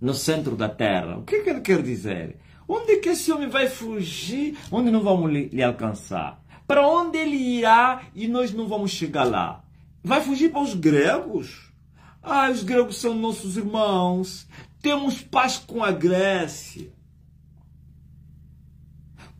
No centro da terra? O que ele quer dizer? Onde que esse homem vai fugir? Onde não vamos lhe alcançar? Para onde ele irá e nós não vamos chegar lá? Vai fugir para os gregos? Ah, os gregos são nossos irmãos. Temos paz com a Grécia.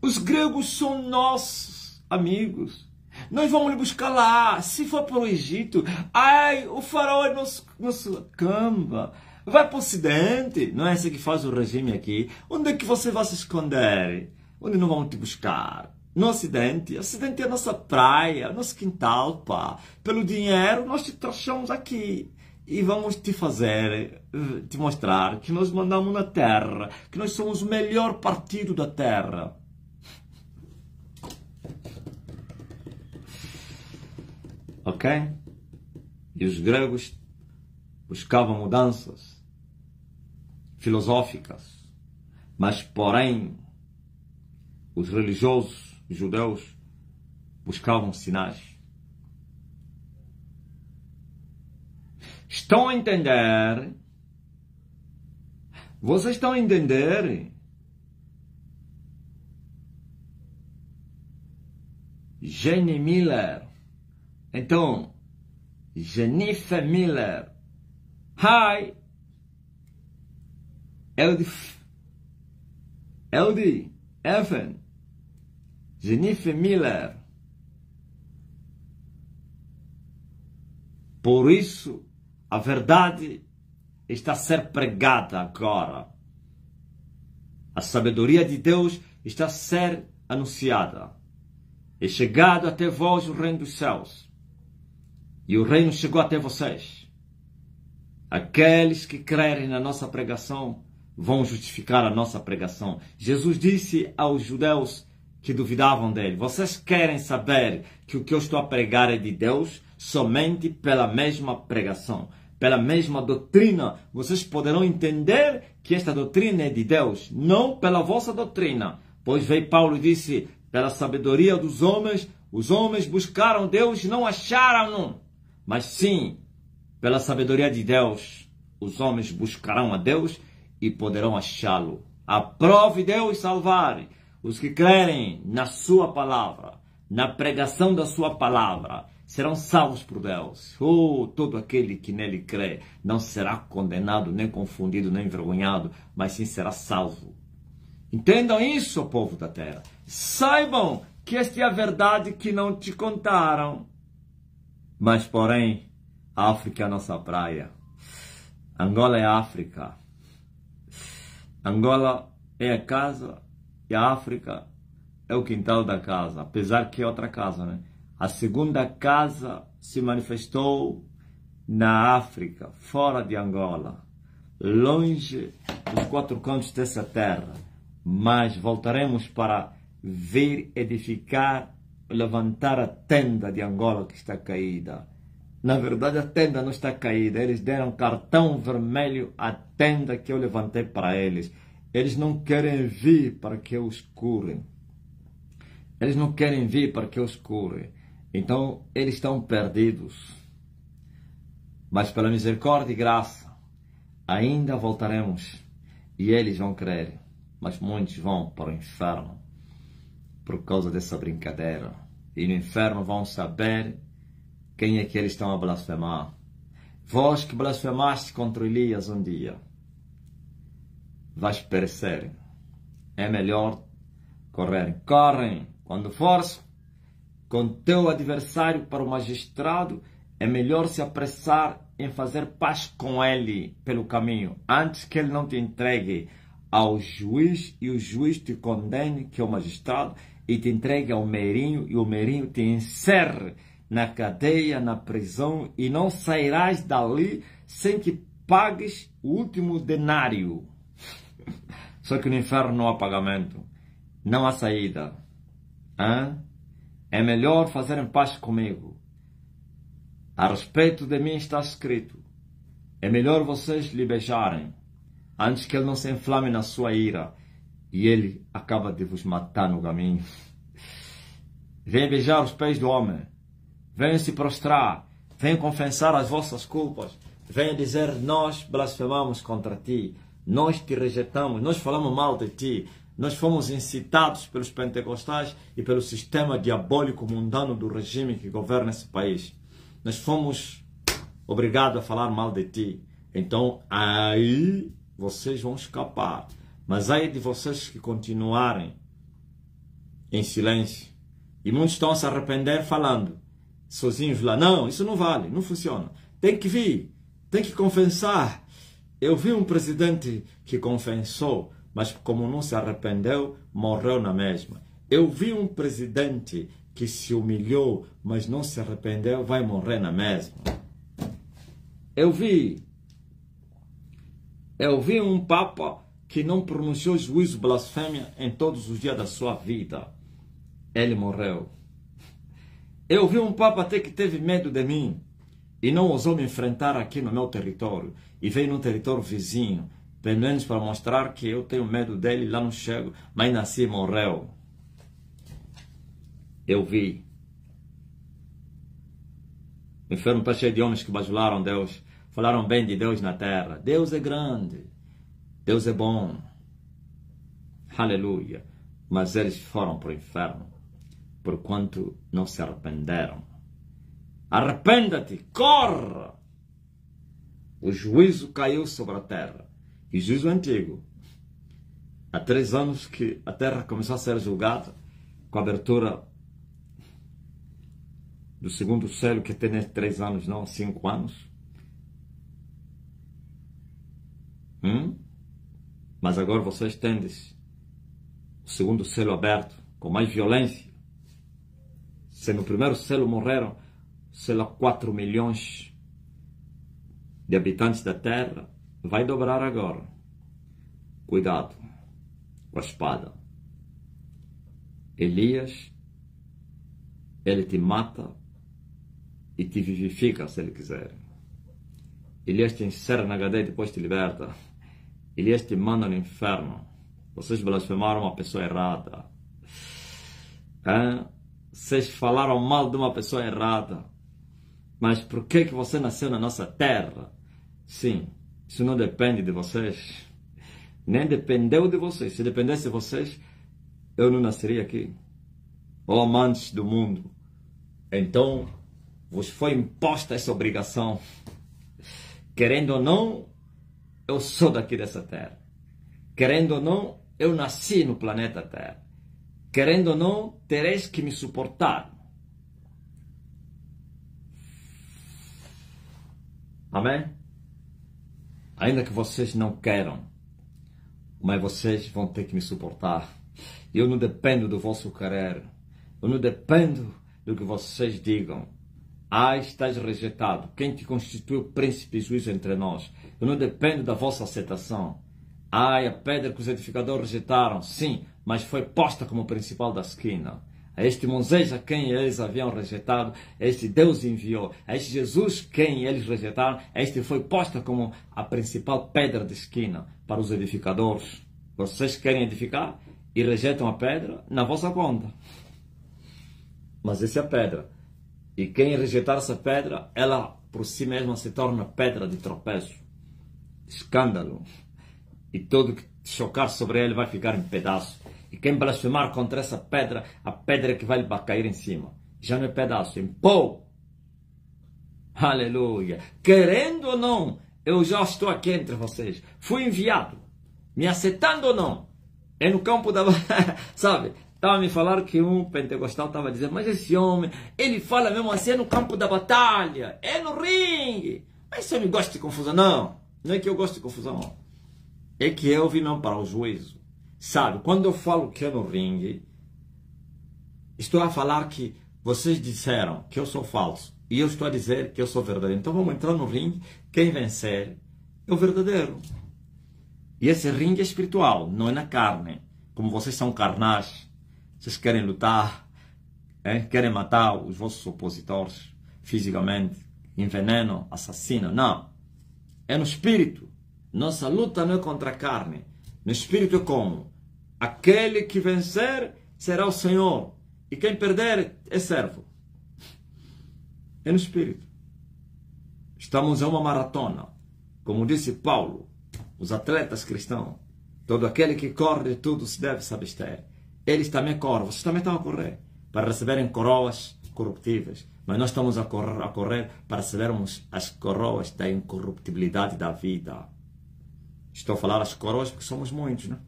Os gregos são nossos amigos. Nós vamos lhe buscar lá. Se for para o Egito, ai, o faraó é nosso camba. Vai para o Ocidente. Não é esse que faz o regime aqui. Onde é que você vai se esconder? Onde não vão te buscar? No Ocidente. O Ocidente é a nossa praia, nosso quintal, pá. Pelo dinheiro, nós te trouxemos aqui. E vamos te mostrar que nós mandamos na terra, que nós somos o melhor partido da terra. Ok? E os gregos buscavam mudanças filosóficas, mas porém os religiosos os judeus buscavam sinais. Estão a entender? Vocês estão a entender? Jenny Miller. Então, Jennifer Miller. Hi. Eldi. Evan. Jennifer Miller. Por isso, a verdade está a ser pregada agora. A sabedoria de Deus está a ser anunciada. É chegado até vós o reino dos céus. E o reino chegou até vocês. Aqueles que crerem na nossa pregação vão justificar a nossa pregação. Jesus disse aos judeus que duvidavam dele, vocês querem saber que o que eu estou a pregar é de Deus? Somente pela mesma pregação, pela mesma doutrina, vocês poderão entender que esta doutrina é de Deus, não pela vossa doutrina. Pois veio Paulo e disse, pela sabedoria dos homens, os homens buscaram Deus e não acharam-no. Mas sim, pela sabedoria de Deus, os homens buscarão a Deus e poderão achá-lo. Aprove Deus salvar os que crerem na sua palavra, na pregação da sua palavra, serão salvos por Deus. Todo aquele que nele crê não será condenado, nem confundido, nem envergonhado, mas sim será salvo. Entendam isso, povo da terra. Saibam que esta é a verdade que não te contaram. Mas, porém, a África é a nossa praia. Angola é a África. Angola é a casa e a África é o quintal da casa, apesar que é outra casa, né? A segunda casa se manifestou na África, fora de Angola, longe dos 4 cantos dessa terra. Mas voltaremos para vir edificar, levantar a tenda de Angola que está caída. Na verdade, a tenda não está caída. Eles deram cartão vermelho à tenda que eu levantei para eles. Eles não querem vir para que eu os cure. Eles não querem vir para que eu os cure. Então, eles estão perdidos. Mas pela misericórdia e graça, ainda voltaremos. E eles vão crer. Mas muitos vão para o inferno por causa dessa brincadeira. E no inferno vão saber quem é que eles estão a blasfemar. Vós que blasfemaste contra Elias um dia, vais perecer. É melhor correrem. Correm. Quando fores com teu adversário para o magistrado, é melhor se apressar em fazer paz com ele pelo caminho, antes que ele não te entregue ao juiz e o juiz te condene, que é o magistrado, e te entregue ao meirinho e o meirinho te encerre na cadeia, na prisão, e não sairás dali sem que pagues o último denário. Só que no inferno não há pagamento, não há saída. É melhor fazerem paz comigo. A respeito de mim está escrito: é melhor vocês lhe beijarem, antes que ele não se inflame na sua ira e ele acaba de vos matar no caminho. Venham beijar os pés do homem, venham se prostrar, venham confessar as vossas culpas, venham dizer: nós blasfemamos contra ti, nós te rejeitamos, nós falamos mal de ti, nós fomos incitados pelos pentecostais e pelo sistema diabólico mundano do regime que governa esse país. Nós fomos obrigados a falar mal de ti. Então aí vocês vão escapar. Mas aí de vocês que continuarem em silêncio. E muitos estão a se arrepender falando sozinhos lá: não, isso não vale, não funciona. Tem que vir, tem que confessar. Eu vi um presidente que confessou, mas como não se arrependeu, morreu na mesma. Eu vi um presidente que se humilhou, mas não se arrependeu, vai morrer na mesma. Eu vi um papa que não pronunciou juízo blasfêmia em todos os dias da sua vida. Ele morreu. Eu vi um papa até que teve medo de mim e não ousou me enfrentar aqui no meu território e veio num território vizinho, pelo menos para mostrar que eu tenho medo dele, lá não chego, mas nasci e morreu. Eu vi. O inferno está cheio de homens que bajularam Deus, falaram bem de Deus na terra. Deus é grande, Deus é bom, aleluia. Mas eles foram para o inferno, porquanto não se arrependeram. Arrependa-te, corra! O juízo caiu sobre a terra. E juízo antigo. Há 3 anos que a terra começou a ser julgada, com a abertura do segundo selo, que tem 3 anos, não 5 anos. Mas agora vocês têm o segundo selo aberto, com mais violência. Se no primeiro selo morreram, sei lá, 4 milhões de habitantes da terra, vai dobrar agora. Cuidado com a espada. Elias, ele te mata e te vivifica se ele quiser. Elias te encerra na cadeia e depois te liberta. Elias te manda no inferno. Vocês blasfemaram uma pessoa errada. Vocês falaram mal de uma pessoa errada. Mas por que você nasceu na nossa terra? Sim, isso não depende de vocês. Nem dependeu de vocês. Se dependesse de vocês, eu não nasceria aqui. Ó amantes do mundo. Então, vos foi imposta essa obrigação. Querendo ou não, eu sou daqui dessa terra. Querendo ou não, eu nasci no planeta Terra. Querendo ou não, tereis que me suportar. Amém? Ainda que vocês não queiram, mas vocês vão ter que me suportar. Eu não dependo do vosso querer. Eu não dependo do que vocês digam. Estás rejeitado. Quem te constituiu príncipe e juiz entre nós? Eu não dependo da vossa aceitação. A pedra que os edificadores rejeitaram, sim, mas foi posta como principal da esquina. A este Moisés a quem eles haviam rejeitado, a este Deus enviou. A este Jesus quem eles rejeitaram, a este foi posta como a principal pedra de esquina para os edificadores. Vocês querem edificar e rejeitam a pedra na vossa conta. Mas essa é a pedra. E quem rejeitar essa pedra, ela por si mesma se torna pedra de tropeço, escândalo. E tudo que chocar sobre ele vai ficar em pedaços. E quem blasfemar contra essa pedra, a pedra que vai lhe cair em cima, já não é pedaço, é em pó. Aleluia. Querendo ou não, eu já estou aqui entre vocês. Fui enviado. Me aceitando ou não. É no campo da... Sabe? Estava a me falar que um pentecostal estava dizendo: mas esse homem, ele fala mesmo assim, é no campo da batalha, é no ringue. Mas eu não gosto de confusão, não. Não é que eu gosto de confusão. é que eu vim mesmo para o juízo. Sabe, quando eu falo que é no ringue, estou a falar que vocês disseram que eu sou falso. E eu estou a dizer que eu sou verdadeiro. Então vamos entrar no ringue. Quem vencer é o verdadeiro. E esse ringue é espiritual, não é na carne. Como vocês são carnais, vocês querem lutar, querem matar os vossos opositores fisicamente, envenenam, assassinam. Não. É no espírito. Nossa luta não é contra a carne. No espírito é como? Aquele que vencer será o Senhor. E quem perder é servo. É no espírito. Estamos em uma maratona. Como disse Paulo, os atletas cristãos, todo aquele que corre de tudo se deve se abster. Eles também correm, vocês também estão a correr, para receberem coroas corruptíveis. Mas nós estamos a correr para recebermos as coroas da incorruptibilidade da vida. Estou a falar as coroas porque somos muitos, né?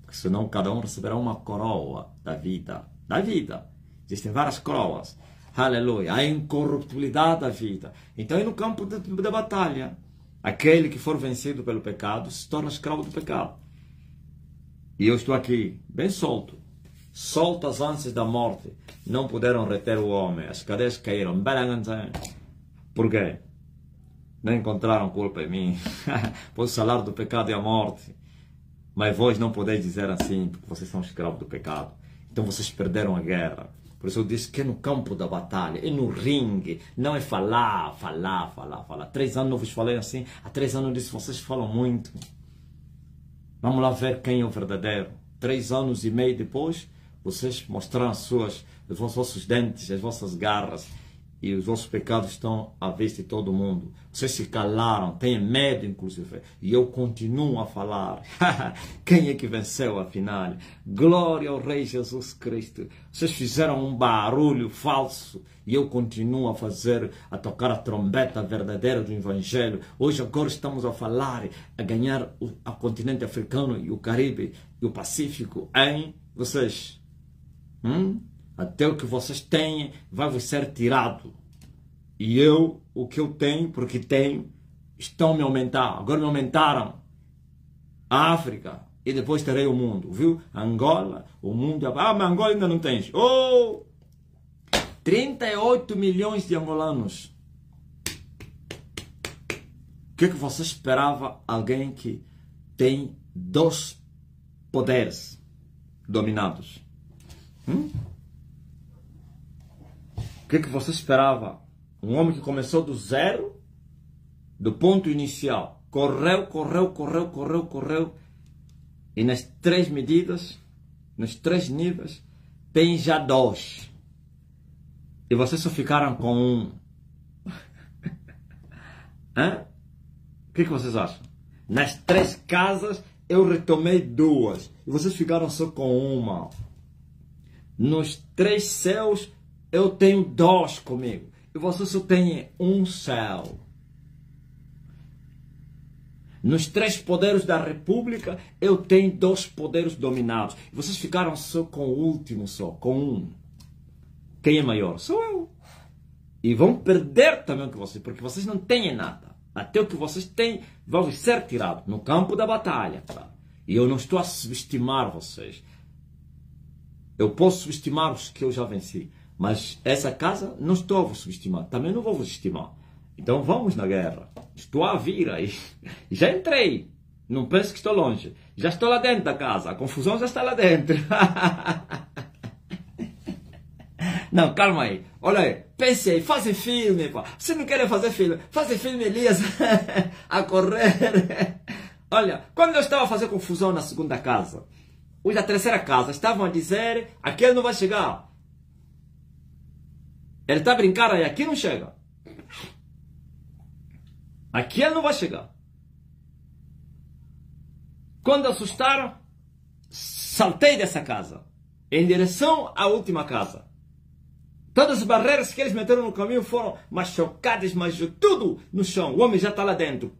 Porque senão cada um receberá uma coroa da vida. Da vida. Existem várias coroas. Aleluia. A incorruptibilidade da vida. Então é no campo da batalha. Aquele que for vencido pelo pecado se torna escravo do pecado. E eu estou aqui, bem solto. Solto as ânsias da morte. Não puderam reter o homem. As cadeias caíram. Por quê? Não encontraram culpa em mim. Posso falar do pecado e a morte. Mas vós não podeis dizer assim, porque vocês são escravos do pecado. Então vocês perderam a guerra. Por isso eu disse que é no campo da batalha, é no ringue, não é falar. 3 anos eu vos falei assim, há 3 anos eu disse, vocês falam muito. Vamos lá ver quem é o verdadeiro. 3 anos e meio depois, vocês mostraram os vossos dentes, as vossas garras, e os vossos pecados estão à vista de todo mundo. Vocês se calaram, têm medo inclusive, e eu continuo a falar. Quem é que venceu afinal? Glória ao Rei Jesus Cristo. Vocês fizeram um barulho falso, e eu continuo a tocar a trombeta verdadeira do Evangelho. Hoje agora estamos a falar, a ganhar o continente africano e o Caribe e o Pacífico em vocês. Até o que vocês têm vai vos ser tirado. E eu, o que eu tenho, porque tenho, estão me aumentar. Agora me aumentaram a África e depois terei o mundo. Viu? Angola, o mundo. Ah, mas Angola ainda não tens. 38 milhões de angolanos. O que você esperava alguém que tem 2 poderes dominados? O que você esperava? Um homem que começou do zero, do ponto inicial. Correu. E nas 3 medidas, nos 3 níveis, tem já 2. E vocês só ficaram com 1. O que vocês acham? Nas 3 casas, eu retomei 2. E vocês ficaram só com 1. Nos 3 céus, eu tenho 2 comigo. E você só tem 1 céu. Nos 3 poderes da República, eu tenho 2 poderes dominados. E vocês ficaram só com o último, com 1. Quem é maior? Sou eu. E vão perder também o que vocês, porque vocês não têm nada. Até o que vocês têm vai ser tirado no campo da batalha. Tá? E eu não estou a subestimar vocês. Eu posso subestimar os que eu já venci. Mas essa casa não estou a vos subestimar. Também não vou vos estimar. Então vamos na guerra. Estou a vir aí. Já entrei. Não pense que estou longe. Já estou lá dentro da casa. A confusão já está lá dentro. Não, calma aí. Olha aí. Pense aí. Faça filme. Pá. Se não querem fazer filme, faça filme, Elias. A correr. Olha, quando eu estava a fazer confusão na segunda casa, os da terceira casa estavam a dizer: aquele não vai chegar. Ele está a brincar aí, aqui não chega. Aqui ele não vai chegar. Quando assustaram, saltei dessa casa, em direção à última casa. Todas as barreiras que eles meteram no caminho foram machucadas, mas tudo no chão. O homem já está lá dentro.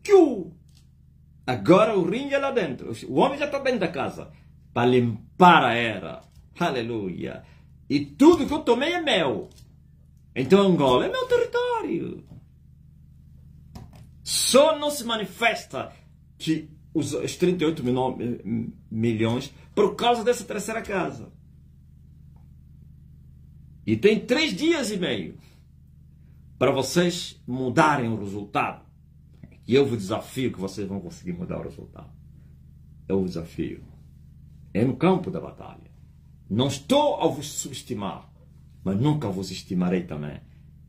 Agora o ringue é lá dentro. O homem já está dentro da casa. Para limpar a era. Aleluia. E tudo que eu tomei é meu. Então Angola é meu território. Só não se manifesta que os 38 milhões por causa dessa terceira casa. E tem 3 dias e meio para vocês mudarem o resultado. E eu vos desafio que vocês vão conseguir mudar o resultado. Eu vos desafio. É no campo da batalha. Não estou a vos subestimar, mas nunca vos estimarei também.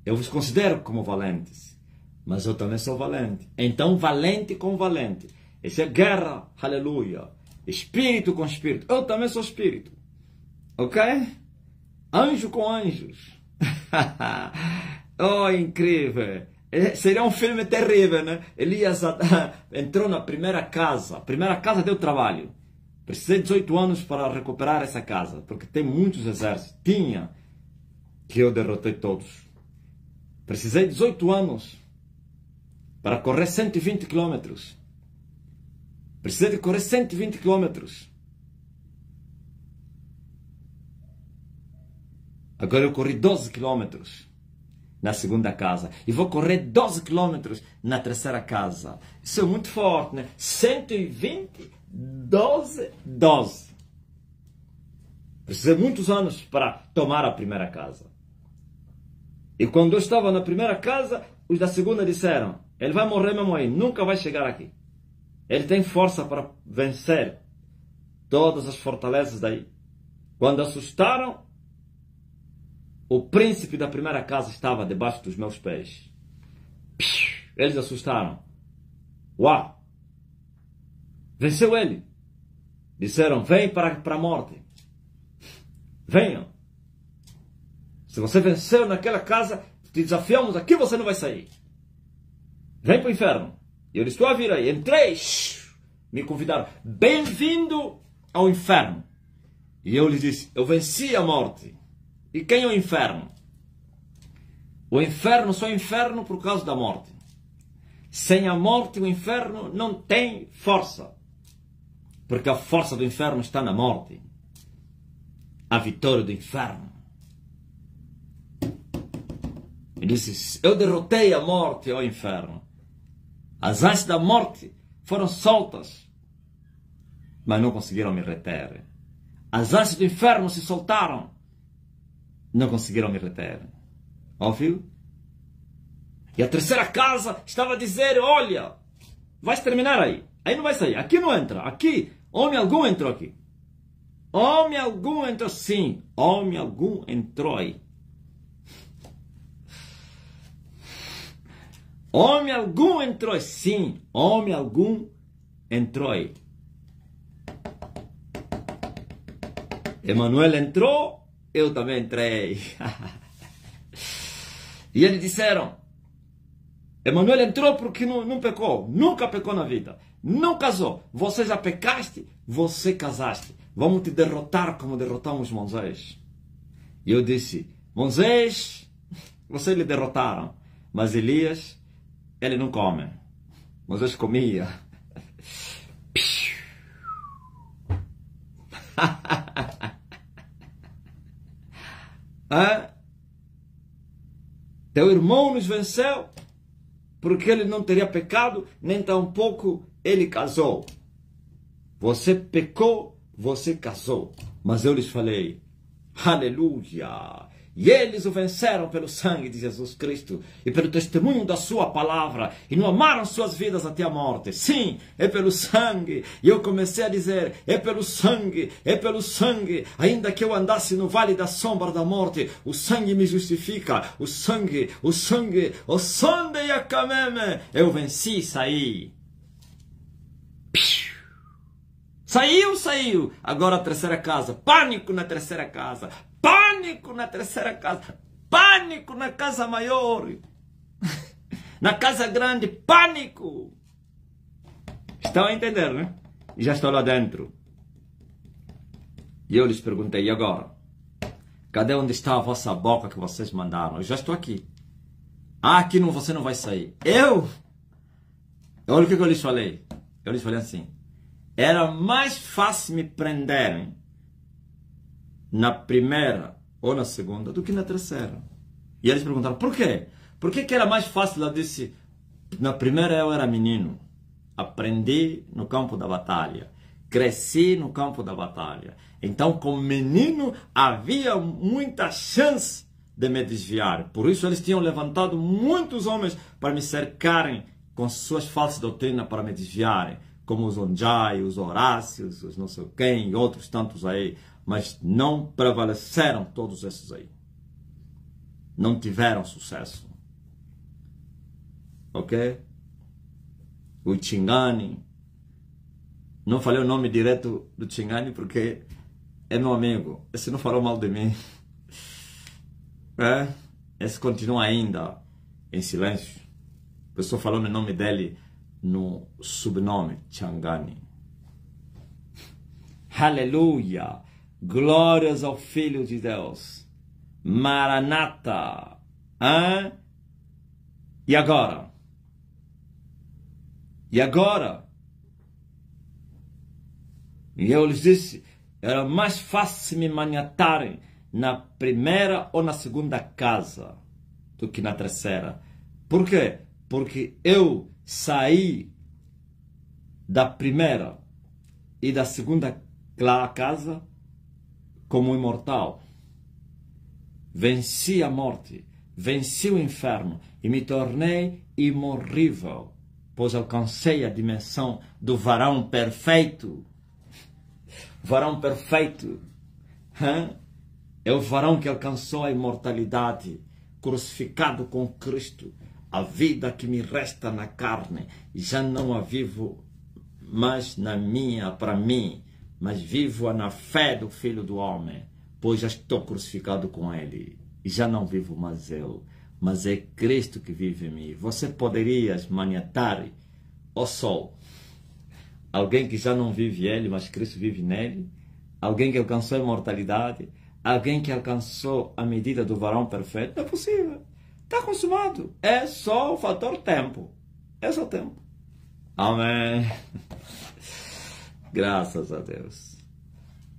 Eu vos considero como valentes, mas eu também sou valente. Então, valente com valente. Essa é guerra, aleluia. Espírito com espírito. Eu também sou espírito. Ok? Anjo com anjos. Oh, incrível. Seria um filme terrível, né? Elias entrou na primeira casa. A primeira casa deu trabalho. Precisei de 18 anos para recuperar essa casa, porque tem muitos exércitos. Tinha, que eu derrotei todos. Precisei de 18 anos para correr 120 quilômetros. Precisei de correr 120 quilômetros. Agora eu corri 12 quilômetros na segunda casa. E vou correr 12 quilômetros na terceira casa. Isso é muito forte, né? 120, 12, 12. Precisei de muitos anos para tomar a primeira casa. E quando eu estava na primeira casa, os da segunda disseram: ele vai morrer mesmo aí, nunca vai chegar aqui. Ele tem força para vencer todas as fortalezas daí. Quando assustaram, o príncipe da primeira casa estava debaixo dos meus pés. Eles assustaram. Uau! Venceu ele. Disseram: vem para a morte. Venham. Se você venceu naquela casa, te desafiamos aqui, você não vai sair. Vem para o inferno. E eu estou a vir aí. Entrei. Me convidaram. Bem-vindo ao inferno. E eu lhes disse: eu venci a morte. E quem é o inferno? O inferno só é inferno por causa da morte. Sem a morte, o inferno não tem força. Porque a força do inferno está na morte. A vitória do inferno. Ele disse: eu derrotei a morte, ó inferno. As hastes da morte foram soltas, mas não conseguiram me reter. As hastes do inferno se soltaram, não conseguiram me reter. Ouviu? E a terceira casa estava a dizer: olha, vais terminar aí. Aí não vai sair. Aqui não entra. Aqui, homem algum entrou aqui. Homem algum entrou, sim. Homem algum entrou aí. Homem algum entrou, sim. Homem algum entrou aí. Emanuel entrou, eu também entrei. E eles disseram: Emanuel entrou porque não pecou. Nunca pecou na vida. Não casou. Você já pecaste, você casaste. Vamos te derrotar como derrotamos Moisés. E eu disse: Moisés, vocês lhe derrotaram. Mas Elias, ele não come. Moisés comia. Teu irmão nos venceu porque ele não teria pecado, nem tampouco ele casou. Você pecou, você casou. Mas eu lhes falei: aleluia! E eles o venceram pelo sangue de Jesus Cristo e pelo testemunho da sua palavra e não amaram suas vidas até a morte. Sim, é pelo sangue. E eu comecei a dizer: é pelo sangue, é pelo sangue. Ainda que eu andasse no vale da sombra da morte, o sangue me justifica. O sangue, o sangue, o sangue Yakameme. Eu venci e saí. Saiu, saiu. Agora a terceira casa. Pânico na terceira casa. Pânico na terceira casa. Pânico na casa maior. Na casa grande. Pânico. Estão a entender, né? E já estou lá dentro. E eu lhes perguntei: e agora? Cadê onde está a vossa boca que vocês mandaram? Eu já estou aqui. Ah, aqui não, você não vai sair. Olha o que eu lhes falei. Eu lhes falei assim: era mais fácil me prenderem na primeira ou na segunda do que na terceira. E eles perguntaram: por quê? Por que era mais fácil? Ela disse: na primeira eu era menino, aprendi no campo da batalha. Cresci no campo da batalha. Então, como menino, havia muita chance de me desviar. Por isso, eles tinham levantado muitos homens para me cercarem com suas falsas doutrinas para me desviarem. Como os Onjai, os Horácios, os não sei quem e outros tantos aí. Mas não prevaleceram todos esses aí. Não tiveram sucesso. Ok? O Chingani. Não falei o nome direto do Chingani porque é meu amigo. Esse não falou mal de mim. Esse continua ainda em silêncio. A pessoa falou o nome dele no subnome, Changani. Aleluia! Glórias ao Filho de Deus. Maranata. E agora? E agora? E eu lhes disse, era mais fácil me maniatarem na primeira ou na segunda casa do que na terceira. Por quê? Porque eu saí da primeira e da segunda casa como imortal. Venci a morte, venci o inferno e me tornei imorrível, pois alcancei a dimensão do varão perfeito. Varão perfeito. É o varão que alcançou a imortalidade, crucificado com Cristo. A vida que me resta na carne, já não a vivo mais na minha, para mim, mas vivo-a na fé do Filho do Homem, pois já estou crucificado com Ele. E já não vivo mais eu, mas é Cristo que vive em mim. Você poderia maniatar o sol. Alguém que já não vive Ele, mas Cristo vive nele. Alguém que alcançou a imortalidade. Alguém que alcançou a medida do varão perfeito. Não é possível. Está consumado. É só o fator tempo. É só tempo. Amém. Graças a Deus.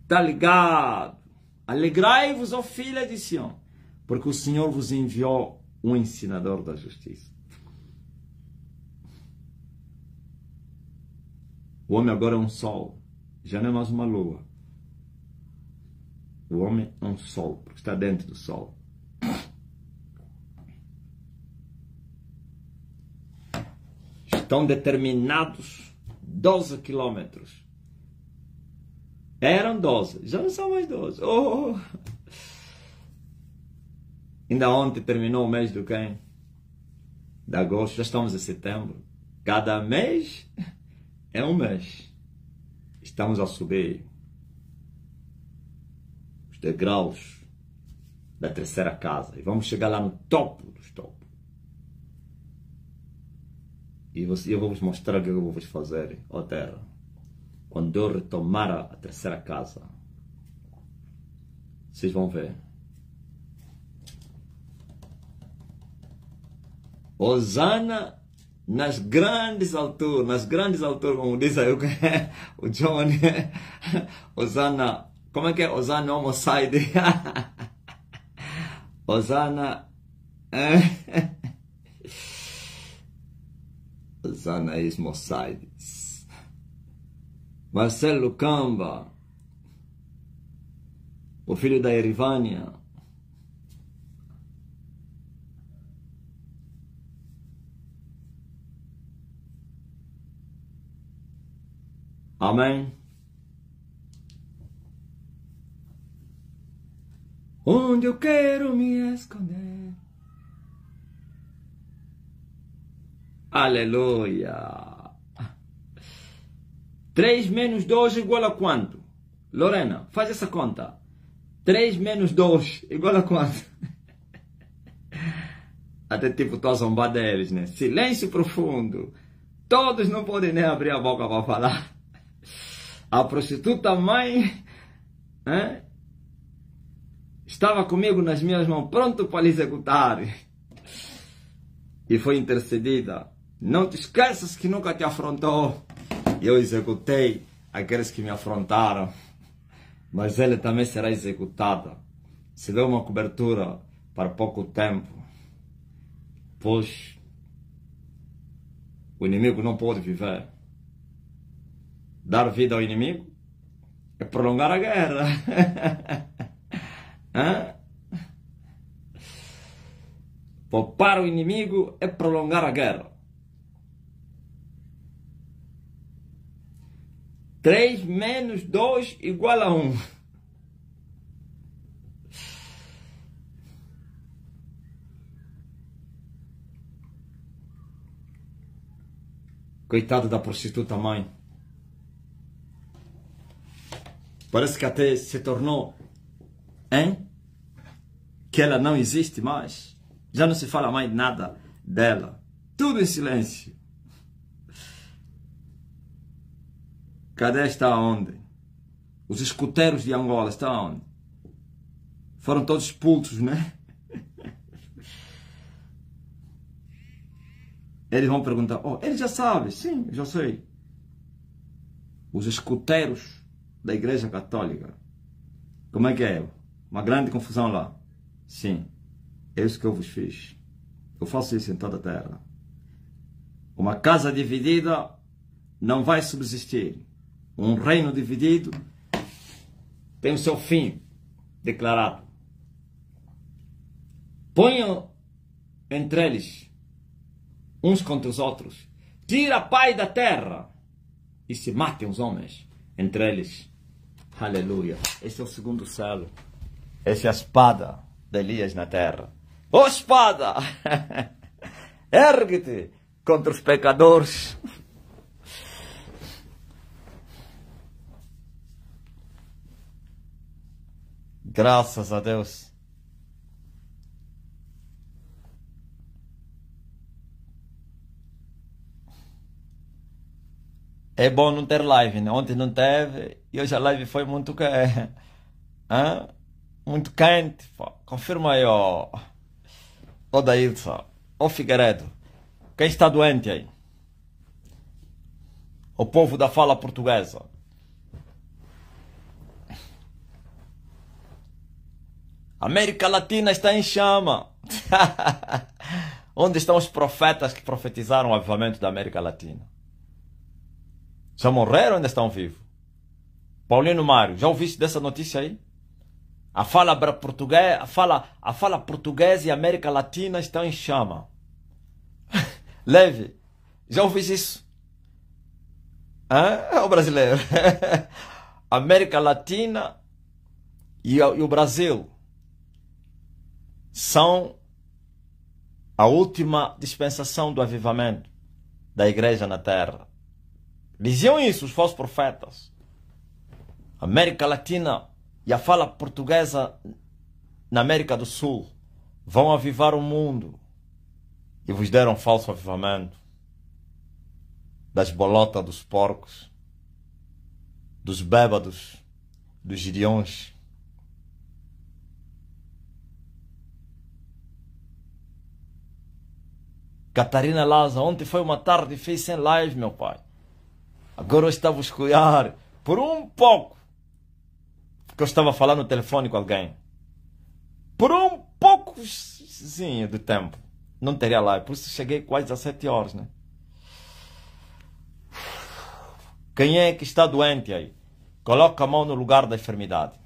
Está ligado? Alegrai-vos, ó filha de Sião, porque o Senhor vos enviou um ensinador da justiça. O homem agora é um sol. Já não é mais uma lua. O homem é um sol, porque está dentro do sol. Estão determinados 12 quilômetros. Eram 12, já não são mais 12. Oh! Ainda ontem terminou o mês do quem? De agosto, já estamos em setembro. Cada mês é um mês. Estamos a subir os degraus da terceira casa. E vamos chegar lá no topo dos topos. E eu vou vos mostrar o que eu vou vos fazer, ó terra. Quando eu retomar a terceira casa, vocês vão ver. Hosana nas grandes alturas, como diz aí o Johnny. Hosana, como é que é? Hosana homicide. Hosana. Hosana Ismocides. Marcelo Camba, o filho da Erivânia. Amém. Onde eu quero me esconder. Aleluia. 3 menos 2 igual a quanto? Lorena, faz essa conta. 3 menos 2 igual a quanto? Até tipo, estou a zombar deles, né? Silêncio profundo. Todos não podem nem abrir a boca para falar. A prostituta mãe estava comigo nas minhas mãos, pronto para lhe executar. E foi intercedida. Não te esqueças que nunca te afrontou. Eu executei aqueles que me afrontaram, mas ele também será executada. Se deu uma cobertura para pouco tempo, pois o inimigo não pode viver. Dar vida ao inimigo é prolongar a guerra. Hã? Poupar o inimigo é prolongar a guerra. 3 menos 2 igual a 1. Coitado da prostituta mãe. Parece que até se tornou, hein? Que ela não existe mais. Já não se fala mais nada dela. Tudo em silêncio. Cadê está onde? Os escuteiros de Angola estão onde? Foram todos expulsos, né? Eles vão perguntar, oh, ele já sabe. Sim, eu já sei. Os escuteiros da Igreja Católica. Como é que é? Uma grande confusão lá. Sim, é isso que eu vos fiz. Eu faço isso em toda a terra. Uma casa dividida não vai subsistir. Um reino dividido tem o seu fim declarado. Ponham entre eles uns contra os outros. Tira a paz da terra e se matem os homens entre eles. Aleluia. Esse é o segundo selo. Essa é a espada de Elias na terra. Ó espada! Ergue-te contra os pecadores. Graças a Deus. É bom não ter live, né? Ontem não teve e hoje a live foi muito muito quente. Pô. Confirma aí, ó Daílson, ó Figueiredo. Quem está doente aí? O povo da fala portuguesa. América Latina está em chama. Onde estão os profetas que profetizaram o avivamento da América Latina? Já morreram ou ainda estão vivos? Paulino Mário, já ouviste dessa notícia aí? A fala portuguesa e a América Latina estão em chama. Leve, já ouviste isso? É o brasileiro. América Latina e o Brasil são a última dispensação do avivamento da igreja na terra. Diziam isso os falsos profetas. América Latina e a fala portuguesa na América do Sul vão avivar o mundo. E vos deram falso avivamento. Das bolotas dos porcos, dos bêbados, dos gideões. Catarina Laza, ontem foi uma tarde fez sem live, meu pai. Agora eu estava a escolher por um pouco. Porque eu estava falando no telefone com alguém. Por um poucozinho de tempo. Não teria live. Por isso cheguei quase às 7 horas, né? Quem é que está doente aí? Coloca a mão no lugar da enfermidade.